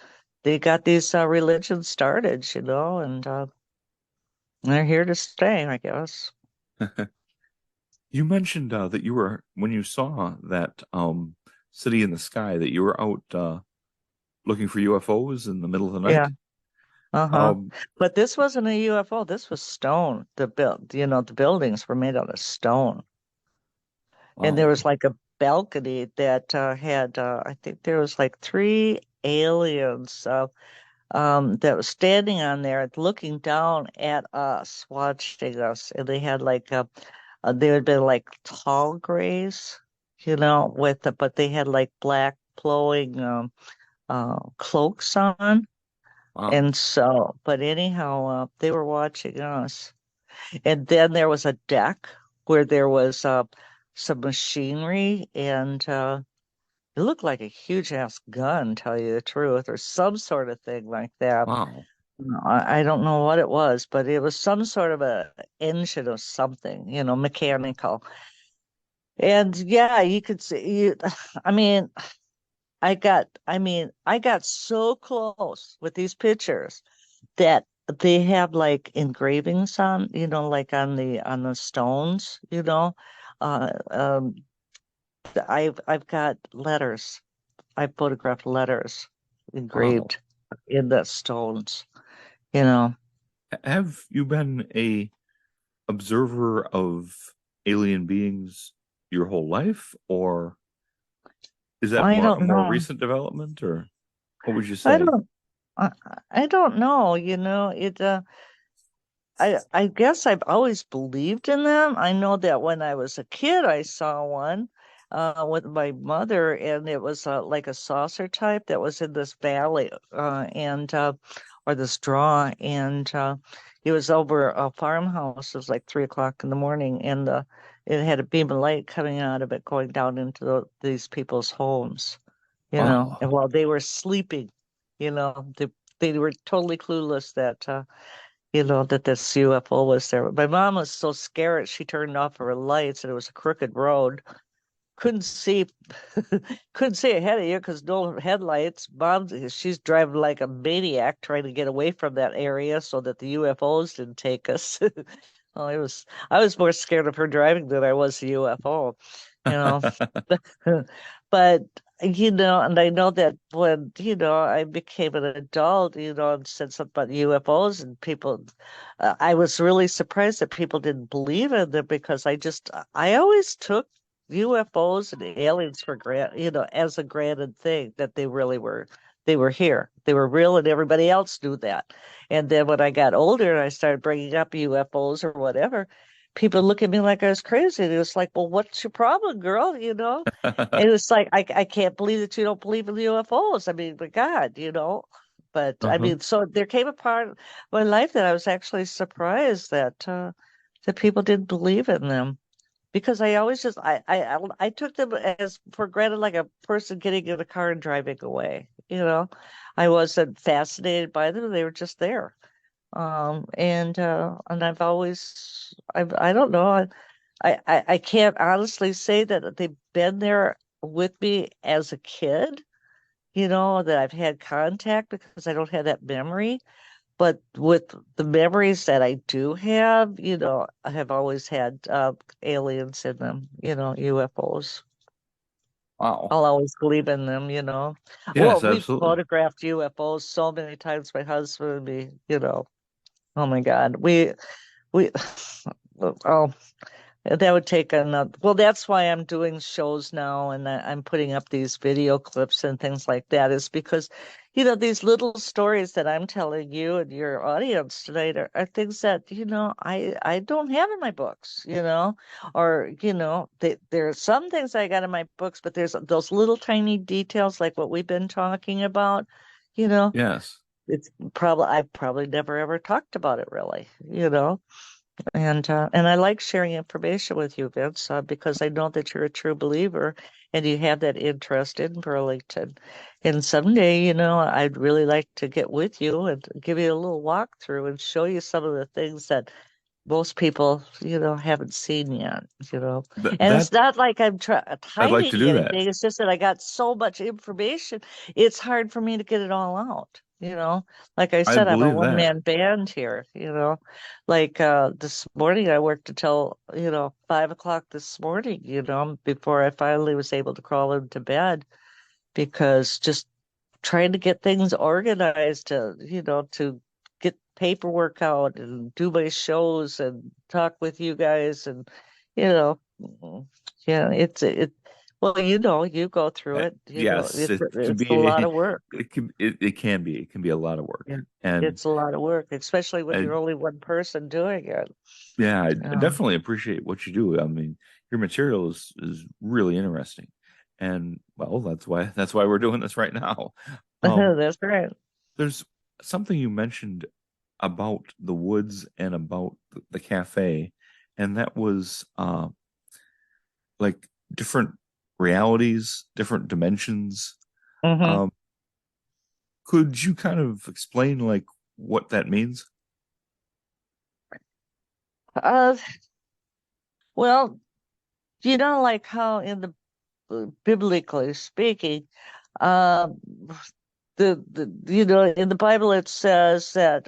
they got these religions started, and they're here to stay, I guess. You mentioned that you were when you saw that city in the sky that you were out looking for UFOs in the middle of the Yeah. night. Uh-huh. Um, But this wasn't a UFO. This was stone. The buildings were made out of stone. And there wow. was like a balcony that had I think there was like three aliens. that was standing on there looking down at us, watching us. And they had like they had been like tall grays, with but they had like black flowing cloaks on. Wow. And so, but anyhow, they were watching us. And then there was a deck where there was some machinery, and it looked like a huge ass gun, tell you the truth, or some sort of thing like that. Wow. No, I don't know what it was, but it was some sort of a engine or something, mechanical. And yeah, you could see I mean, I got so close with these pictures that they have like engravings on, like on the stones, Uh, um, I've got letters. I photographed letters Wow. engraved in the stones, you know. Have you been a observer of alien beings your whole life, or is that I more a don't more know. recent development, or what would you I say? don't I, I don't know, I guess I've always believed in them. I know that when I was a kid, I saw one with my mother, and it was like a saucer type that was in this valley, and or this draw, and it was over a farmhouse. It was like 3 o'clock in the morning, and it had a beam of light coming out of it, going down into these people's homes, Wow. and while they were sleeping, they were totally clueless that. That this UFO was there. My mom was so scared she turned off her lights, and it was a crooked road. Couldn't see, couldn't see ahead of you because no headlights. She's driving like a maniac trying to get away from that area so that the UFOs didn't take us. Oh, I was more scared of her driving than I was the UFO, you know. But and I know that when, I became an adult, and said something about UFOs, and people, I was really surprised that people didn't believe in them, because I always took UFOs and aliens for as a granted thing, that they were here, they were real, and everybody else knew that. And then when I got older and I started bringing up UFOs or whatever, people look at me like I was crazy. And it was like, well, what's your problem, girl? And it's like, I can't believe that you don't believe in the UFOs. I mean, my God, But I Uh-huh. mean, so there came a part of my life that I was actually surprised that people didn't believe in them, because I always just I took them as for granted, like a person getting in a car and driving away. I wasn't fascinated by them; they were just there. And I've always I don't know, I can't honestly say that they've been there with me as a kid. That I've had contact, because I don't have that memory. But with the memories that I do have, I have always had aliens in them, UFOs. Wow. I'll always believe in them. Well, Yes, we've absolutely. photographed UFOs so many times, my husband and me. Oh my God. We oh, that would take another. Well, that's why I'm doing shows now, and I'm putting up these video clips and things like that, is because, these little stories that I'm telling you and your audience tonight are things that, I don't have in my books, or, there are some things I got in my books, but there's those little tiny details like what we've been talking about, you know, Yes. it's I've probably never ever talked about it really, and I like sharing information with you, Vince, because I know that you're a true believer and you have that interest in Burlington. And someday, I'd really like to get with you and give you a little walkthrough and show you some of the things that most people, haven't seen yet, you know. That And it's that not like I'm I'd like to hiding do that. anything. It's just that I got so much information, it's hard for me to get it all out. Like I I said, I'm a believe that. one-man band here. Like this morning I worked until, 5 o'clock this morning, before I finally was able to crawl into bed, because just trying to get things organized to get paperwork out and do my shows and talk with you guys, and you know, yeah, Well, you go through it. Yes, it can It's a lot be of work. it can be a lot of work. Yeah. And It's a lot of work, especially when I you're only one person doing it. yeah, I Um, definitely appreciate what you do. I mean, your material is really interesting. And well, that's why we're doing this right now. Um, that's right. there's something you mentioned about the woods and about the cafe, and that was like different realities, different dimensions. Hmm. Um, could you kind of explain like what that means? Uh, well, like how in the biblically speaking, um, in the Bible it says that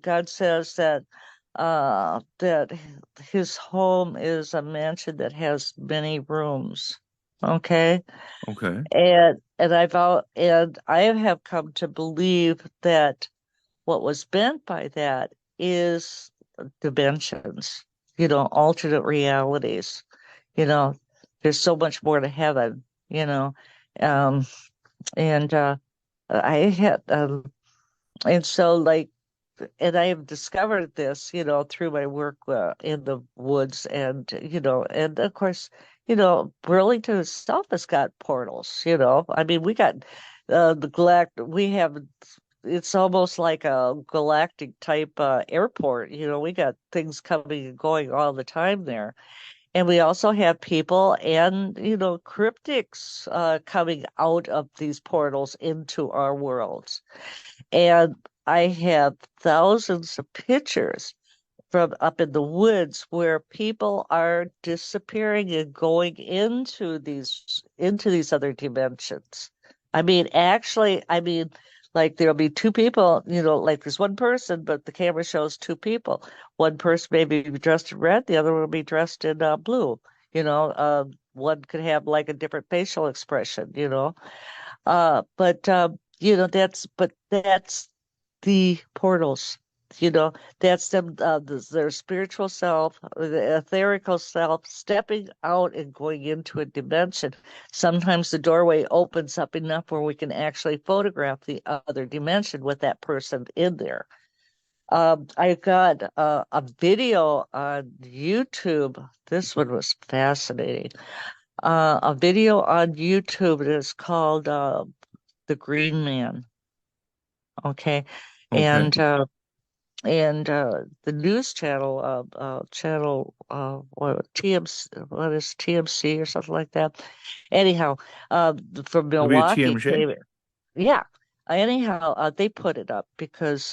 God says that his home is a mansion that has many rooms. Okay. Okay, And I have come to believe that what was meant by that is dimensions, alternate realities. You know, there's so much more to heaven, you know. Um, and I had and so like and I have discovered this, through my work in the woods, and of course, Burlington itself has got portals. I mean, we got the galactic. We have it's almost like a galactic type airport. We got things coming and going all the time there. And we also have people and, cryptics coming out of these portals into our worlds. And I have thousands of pictures from up in the woods where people are disappearing and going into these other dimensions. I mean, actually, like there'll be two people, like there's one person, but the camera shows two people. One person may be dressed in red, the other will be dressed in blue. One could have like a different facial expression, but that's the portals. That's them, their spiritual self, the etherical self, stepping out and going into a dimension. Sometimes the doorway opens up enough where we can actually photograph the other dimension with that person in there. I got a video on YouTube. This one was fascinating. A video on YouTube that is called The Green Man. Okay. okay. And the news channel, what TMC, what is TMC or something like that. Anyhow, from It'll be a Milwaukee TMJ. came, yeah. Anyhow, they put it up because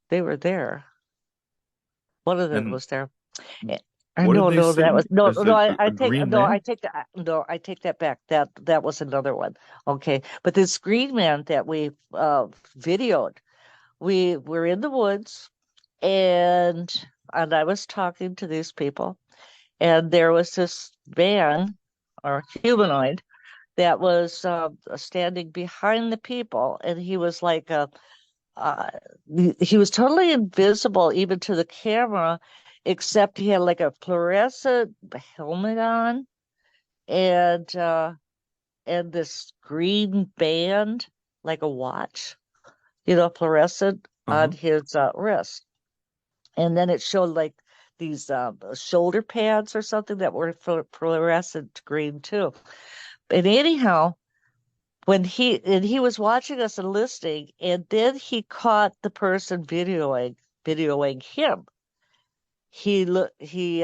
they were there. One of them And was there. Eh, what did No, they no, that say? was no, Is no. it I a take green no, man? I take that. No, I take that back. That was another one. Okay, but this green man that we videoed, we were in the woods, and I was talking to these people, and there was this man or humanoid that was standing behind the people, and he was like a uh, he was totally invisible even to the camera, except he had like a fluorescent helmet on and and this green band, like a watch, fluorescent on Uh-huh. his wrist. And then it showed like these shoulder pads or something that were fluorescent green too. And anyhow, he was watching us and listening, and then he caught the person videoing him. He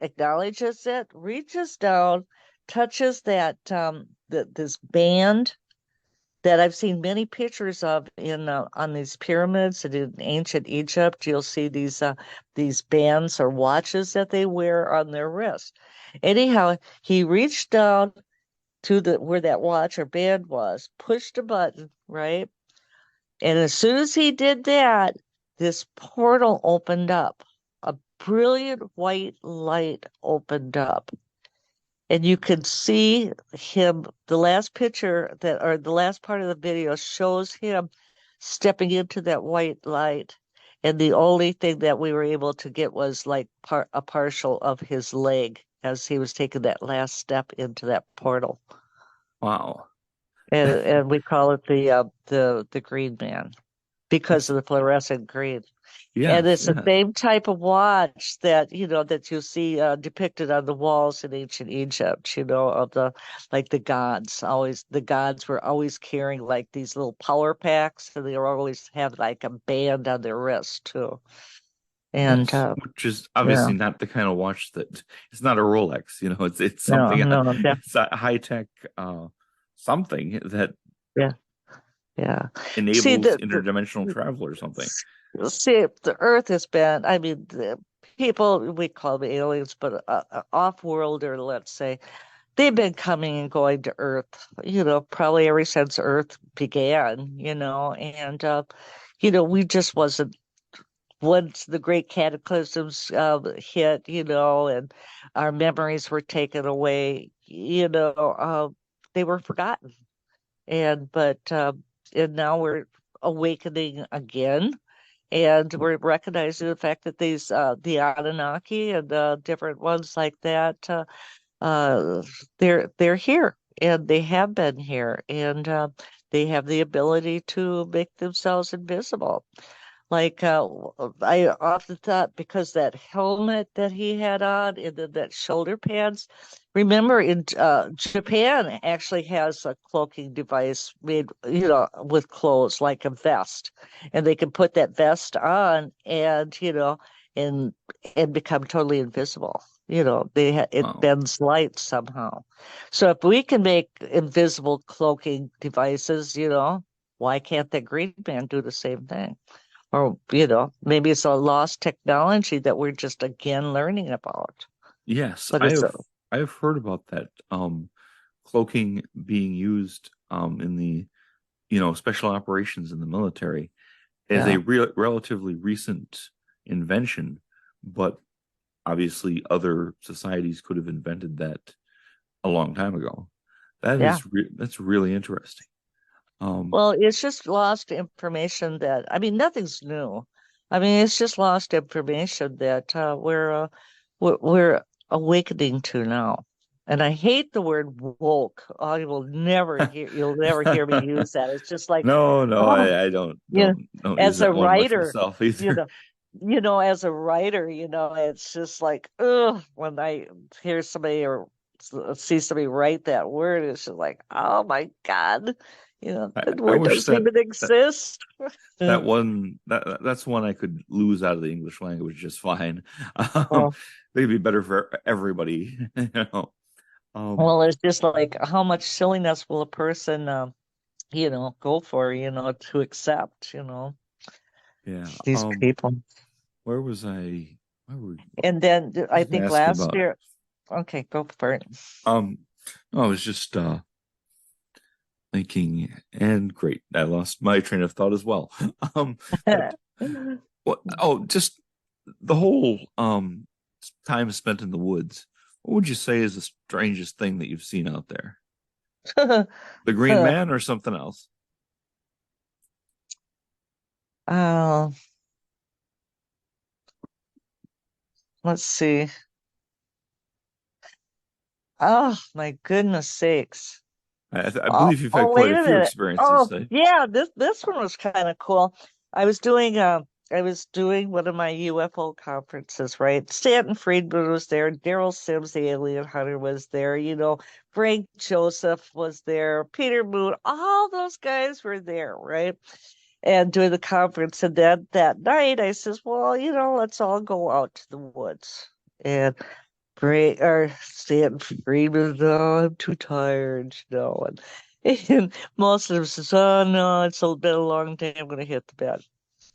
acknowledges it, reaches down, touches this band that I've seen many pictures of in on these pyramids and in ancient Egypt. You'll see these bands or watches that they wear on their wrist. Anyhow, he reached down to the where that watch or band was, pushed a button, right? And as soon as he did that, this portal opened up. A brilliant white light opened up. And you can see him, the last picture that, or the last part of the video shows him stepping into that white light. And the only thing that we were able to get was like a partial of his leg. as he was taking that last step into that portal. Wow. And we call it the Green Man because That's of the fluorescent green. And yes, it's the yes. same type of watch that, that you see depicted on the walls in ancient Egypt, of the like the gods. Always the gods were always carrying like these little power packs, and they were always have like a band on their wrist too. And Yes, which is yeah, obviously not the kind of watch that it's not a Rolex, it's no, something no, it's a high tech something that yeah, yeah. See enables the interdimensional travel or something. see the Earth has been. I mean, the people we call them aliens, but off-worlder, let's say, they've been coming and going to Earth, probably ever since Earth began, and we just wasn't once the great cataclysms hit, and our memories were taken away, they were forgotten. And now we're awakening again, and we're recognizing the fact that the Anunnaki and different ones like that, uh, they're here, and they have been here, and they have the ability to make themselves invisible. Like I often thought, because that helmet that he had on and then that shoulder pads. Remember, in Japan actually has a cloaking device made, with clothes like a vest, and they can put that vest on and and become totally invisible. It Wow. bends light somehow. So if we can make invisible cloaking devices, why can't the green man do the same thing? Or, maybe it's a lost technology that we're just again learning about. Yes, But I it's a, have I have heard about that cloaking being used in the special operations in the military as a yeah, relatively recent invention, but obviously other societies could have invented that a long time ago. yeah. That's really interesting. Um, Well, it's just lost information that, I mean, nothing's new. I mean, it's just lost information that we're awakening to now. And I hate the word woke. You'll never hear me use that. It's just like, no, no, oh, I don't you know, use as a that one much writer, myself you either. know, as a writer, it's just like, ugh, when I hear somebody or see somebody write that word, it's just like, oh my God, that I word wish doesn't even that exist. that one that's one I could lose out of the English language just fine. Well, They'd be better for everybody, Um, well, it's just like, how much silliness will a person, go for, to accept, yeah. these people. Where was I? Where were, And then I I was going to think ask you last about. year, okay, go for it. Um, no, I was just thinking, and great, I lost my train of thought as well. But what? Oh, just the whole time spent in the woods. What would you say is the strangest thing that you've seen out there? The Green Man or something else? Oh, let's see. Oh, my goodness sakes. I Oh, believe you've had oh, quite wait a a few minute. experiences. Oh, Say, yeah, this one was kind of cool. I was doing one of my UFO conferences, right? Stanton Friedman was there, Daryl Sims, the alien hunter, was there, Frank Joseph was there, Peter Moon, all those guys were there, right? And doing the conference. And then that night I says, well, let's all go out to the woods. And Great, or Stanton Friedman, no, I'm too tired, and most of them says, oh no, been a long day, I'm gonna hit the bed.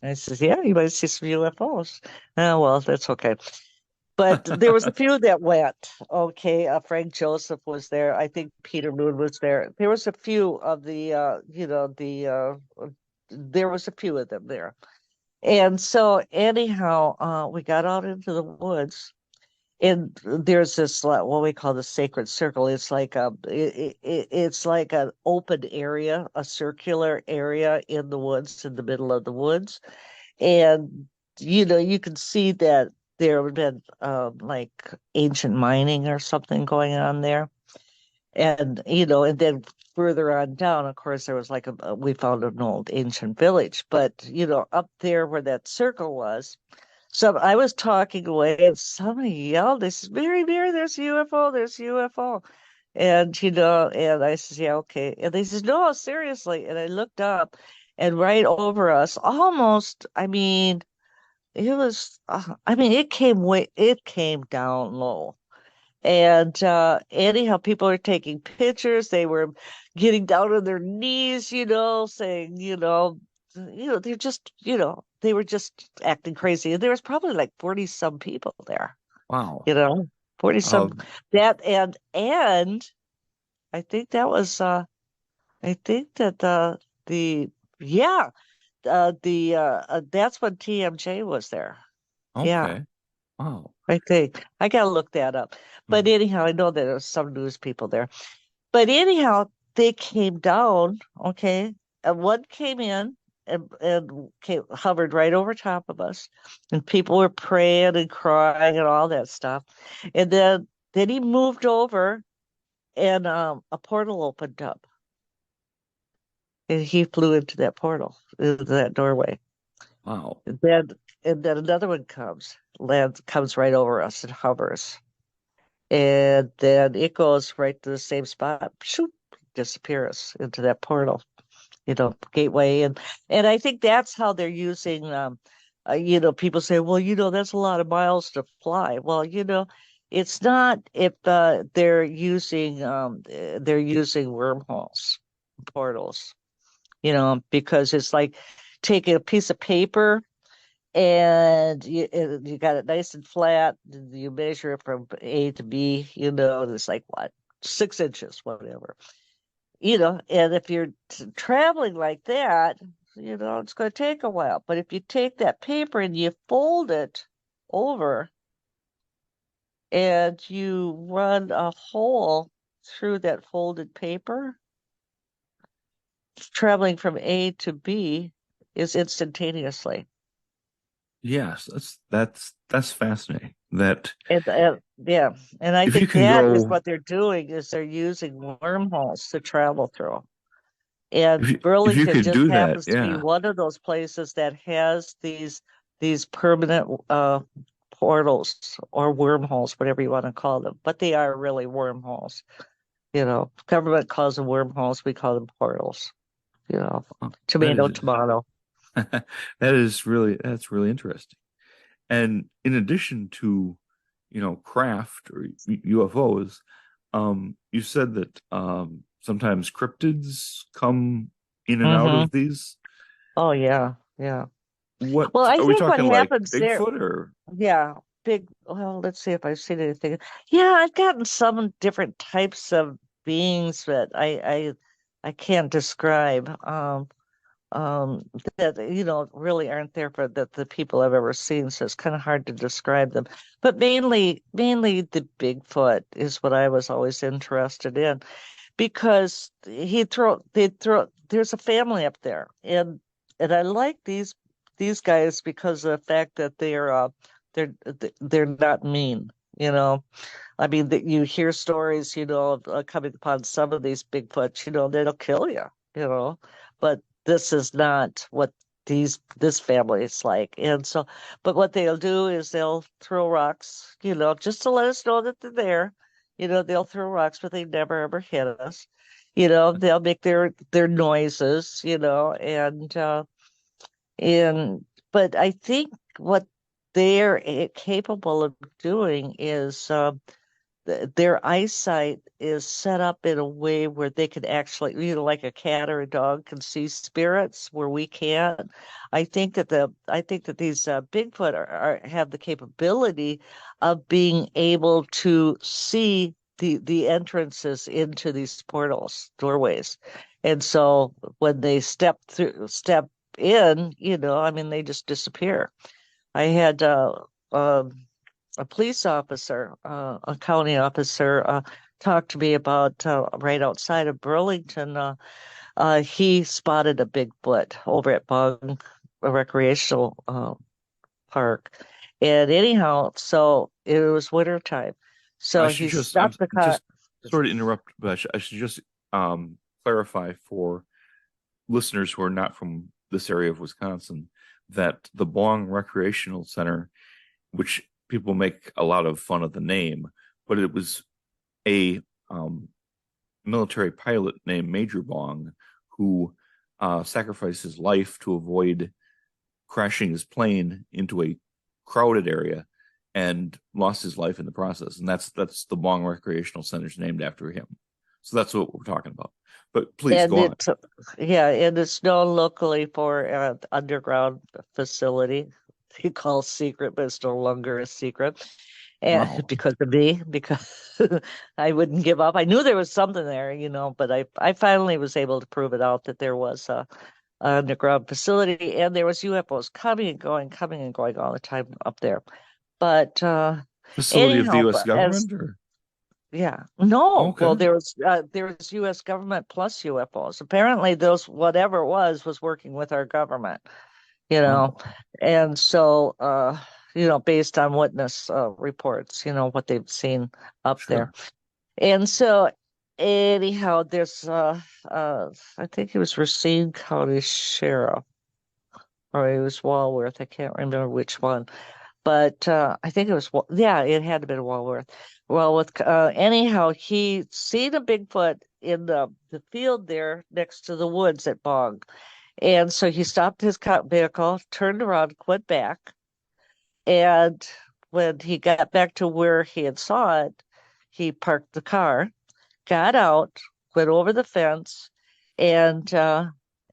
And I says, yeah, you might see some UFOs. Oh well, that's okay. But there was a few that went. Okay, Frank Joseph was there. I think Peter Moon was there. There was a few of there was a few of them there. And so anyhow, we got out into the woods, and there's this what we call the sacred circle. It's like it's like an open area, a circular area in the woods, in the middle of the woods. And you can see that there had been like ancient mining or something going on there. And, and then further on down, of course, there was like we found an old ancient village. But, up there where that circle was, so I was talking away and somebody yelled, they said, Mary, Mary, there's a UFO, there's a UFO. And, and I said, yeah, okay. And they said, no, seriously. And I looked up and right over us, almost, it was, it came down low. And anyhow, people are taking pictures. They were getting down on their knees, saying, they're just, they were just acting crazy. And there was probably like 40 some people there, Wow. you know, 40 some Um, that and I think that was I think that the yeah, that's when TMJ was there. Yeah. okay. Wow. I think I gotta look that up. But Mhm. anyhow, I know that there was some news people there. But anyhow, they came down, okay, and one came in and hovered right over top of us, and people were praying and crying and all that stuff. And then he moved over, and a portal opened up, and he flew into that portal, into that doorway. Wow. And then another one comes right over us and hovers. And then it goes right to the same spot, shoot, disappears into that portal, gateway. And I think that's how they're using people say, well, that's a lot of miles to fly. Well, it's not if they're using wormholes, portals, because it's like taking a piece of paper and you got it nice and flat. You measure it from A to B, and it's like what, 6 inches, whatever. And if you're traveling like that, it's going to take a while. But if you take that paper and you fold it over and you run a hole through that folded paper, traveling from A to B is instantaneously. Yes, that's fascinating. That Yeah, and I if you think can that is go, what they're doing is they're using wormholes to travel through. And if you Burlington could just do that, happens to be yeah. one of those places that has these permanent portals or wormholes, whatever you want to call them. But they are really wormholes. Government calls them wormholes, we call them portals. That Tomato, is tomato. that's really interesting. And in addition to, craft or UFOs, you said that sometimes cryptids come in and out Hmm. of these. Oh yeah, yeah. What Well, I are we think what talking like happens there. Bigfoot or Yeah, big. Well, let's see if I've seen anything. Yeah, I've gotten some different types of beings that I can't describe. That really aren't there for the people I've ever seen, so it's kind of hard to describe them. But mainly the Bigfoot is what I was always interested in because there's a family up there, and I like these guys because of the fact that they're they're not mean, I mean that you hear stories, of coming upon some of these Bigfoots, they'll kill you, you know but this is not what this family is like. And so, but what they'll do is they'll throw rocks, just to let us know that they're there. They'll throw rocks, but they never ever hit us. They'll make their noises, and but I think what they're capable of doing is their eyesight is set up in a way where they can actually, like a cat or a dog can see spirits where we can't. I think that these Bigfoot have the capability of being able to see the entrances into these portals, doorways. And so when they step in, they just disappear. I had a police officer, a county officer, talked to me about right outside of Burlington. He spotted a Bigfoot over at Bung Recreational Park, And anyhow, so it was winter time. I So should he just, I'm stopped the car. just sort of interrupt, but I should just clarify for listeners who are not from this area of Wisconsin that the Bong Recreational Center, which people make a lot of fun of the name, but it was a military pilot named Major Bong who sacrificed his life to avoid crashing his plane into a crowded area and lost his life in the process. And that's the Bong Recreational Center is named after him. So that's what we're talking about. But please And go on. it's yeah, and it's known locally for an underground facility. He calls secret, but it's no longer a secret. And Wow. because of me, because I wouldn't give up. I knew there was something there, but I finally was able to prove it out that there was a underground facility and there was UFOs coming and going all the time up there. But Facility of the anyhow, US as government or yeah. No. Well, okay. there was US government plus UFOs. Apparently those whatever it was working with our government, you know. Wow. And so based on witness reports, what they've seen up there. Sure. And so anyhow, there's I think he was Racine County Sheriff or he was Walworth. I can't remember which one. But I think it was, yeah, it had to be Walworth. Well, anyhow, he seen a Bigfoot in the field there next to the woods at Bog. And so he stopped his vehicle, turned around, went back. And when he got back to where he had saw it, he parked the car, got out, went over the fence, and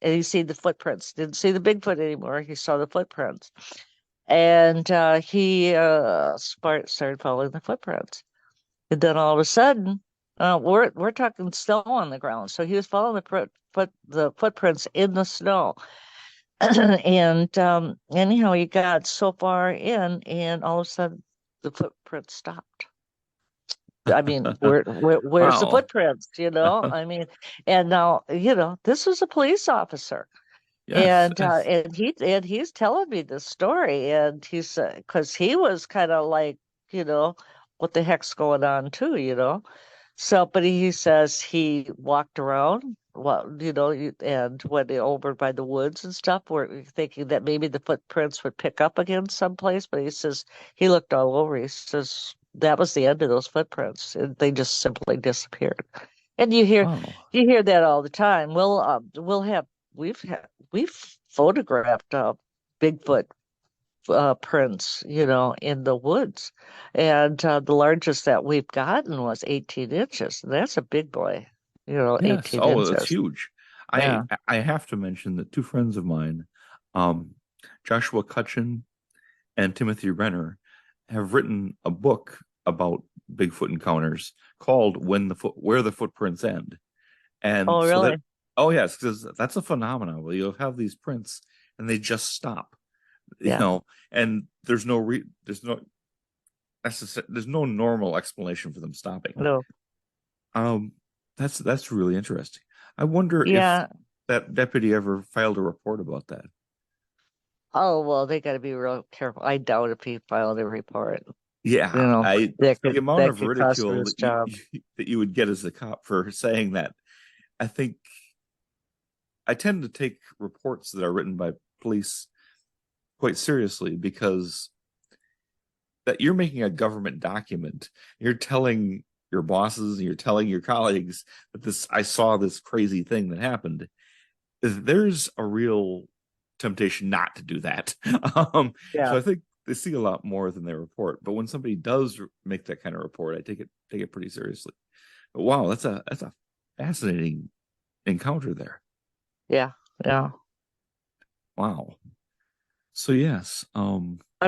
he see the footprints. Didn't see the Bigfoot anymore. He saw the footprints. And he started following the footprints. And then all of a sudden, we're talking snow on the ground. So he was following the footprints in the snow. And anyhow, he got so far in, and all of a sudden, the footprints stopped. I mean, where's the Wow. footprints? I mean, and now, this was a police officer. Yes. And he's telling me this story, and he's because he was kind of like, you know, what the heck's going on too. So, but he says he walked around, well, and went over by the woods and stuff, where thinking that maybe the footprints would pick up again someplace. But he says he looked all over. He says that was the end of those footprints. And they just simply disappeared. And you hear Wow. you hear that all the time. We've photographed Bigfoot prints, in the woods, and the largest that we've gotten was 18 inches. And that's a big boy, Yes. 18 Oh, that's inches. huge. Yeah. I have to mention that two friends of mine, um, Joshua Cutchin and Timothy Renner, have written a book about Bigfoot encounters called Where the Footprints End. And Oh, so that really? oh yes, because that's a phenomenon where you'll have these prints and they just stop, Yeah. and there's no normal explanation for them stopping. No. Um, that's really interesting. I wonder if Yeah. that deputy ever filed a report about that. Oh, well, they got to be real careful. I doubt if he filed a report. You Yeah, know, I that the could amount that of could cost him ridicule his job. that you would get as a cop for saying that, I think I tend to take reports that are written by police quite seriously because that you're making a government document. You're telling your bosses and you're telling your colleagues that I saw this crazy thing that happened. There's a real temptation not to do that. So Yeah. I think they see a lot more than they report. But when somebody does make that kind of report, I take it pretty seriously. But wow, that's a fascinating encounter there. Yeah. Yeah. Wow. So yes, I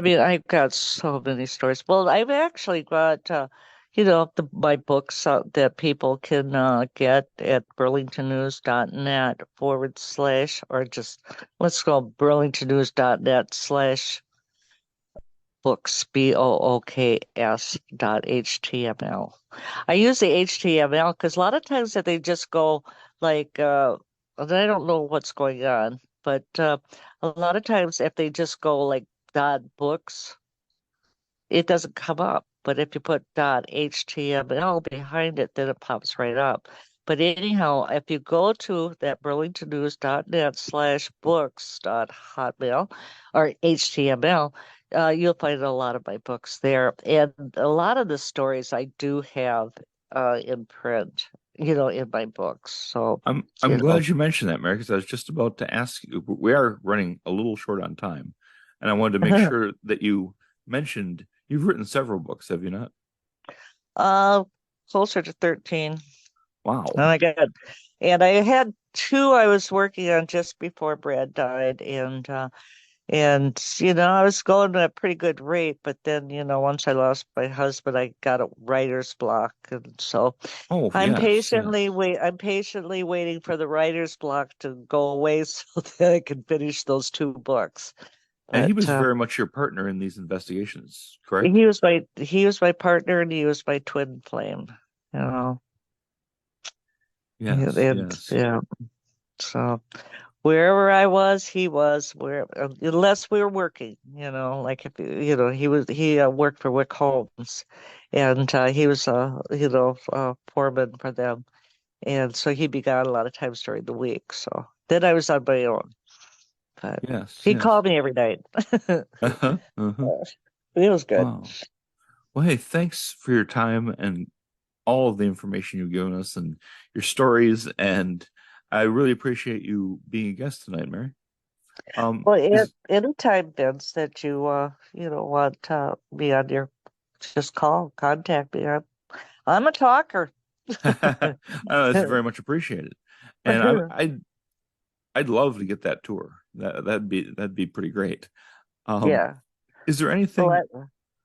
mean, I've got so many stories. Well, I've actually got, my books that people can get at burlingtonnews.net / or just let's go burlingtonnews.net/books, books.html. I use the HTML because a lot of times that they just go like, and I don't know what's going on, but a lot of times if they just go like dot books it doesn't come up. But if you put .html behind it, then it pops right up. But anyhow, if you go to that burlingtonnews.net/books.hotmail or HTML, you'll find a lot of my books there. And a lot of the stories I do have in print, in my books. So, I'm you know. glad you mentioned that, Mary, because I was just about to ask you. We are running a little short on time, and I wanted to make sure that you mentioned you've written several books, have you not? Uh, Closer to 13. Wow. Oh my God. And I had two I was working on just before Brad died. And I was going at a pretty good rate, but then, once I lost my husband, I got a writer's block. And so Oh, yes, yes. I'm patiently waiting for the writer's block to go away so that I can finish those two books. And he But was very much your partner in these investigations, correct? he was my partner and he was my twin flame, you know. Yes, And yes. yeah, so wherever I was, he was where unless we were working, like if he worked for Wick Holmes, and he was foreman for them, and so he'd be gone a lot of times during the week. So then I was on my own, but Yes, he yes. called me every night. Uh-huh, uh-huh. It was good. Wow. Well, hey, thanks for your time and all of the information you've given us and your stories. And I really appreciate you being a guest tonight, Mary. Well, at Is any time, Vince, that want me on your, just contact me. I'm a talker. That's very much appreciated. And I'd love to get that tour. That'd be pretty great. Um, Yeah. is there Well, anything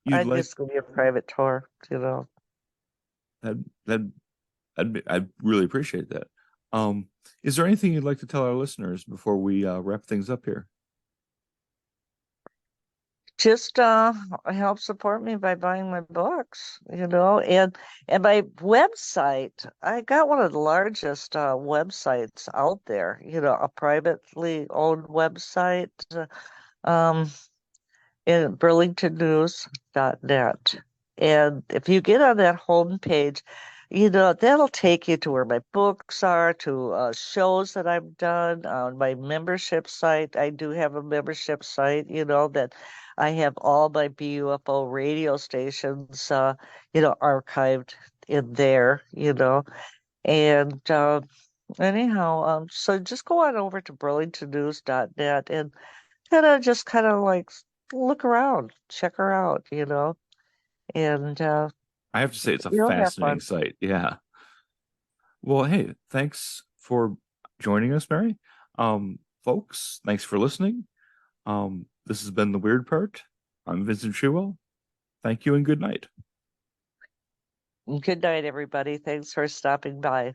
you'd I'd like just give you a private tour. that I'd really appreciate that. Is there anything you'd like to tell our listeners before we wrap things up here? Just help support me by buying my books, and my website. I got one of the largest websites out there, a privately owned website, um, in burlingtonnews.net. And if you get on that homepage, that'll take you to where my books are, to shows that I've done on my membership site. I do have a membership site, that I have all my BUFO radio stations, archived in there, And anyhow, so just go on over to burlingtonnews.net and kind of like look around, check her out, and I have to say it's a you'll have fascinating fun. site. Yeah. Well, hey, thanks for joining us, Mary. Folks, thanks for listening. This has been The Weird Part. I'm Vincent Shewell. Thank you and good night. Good night, everybody. Thanks for stopping by.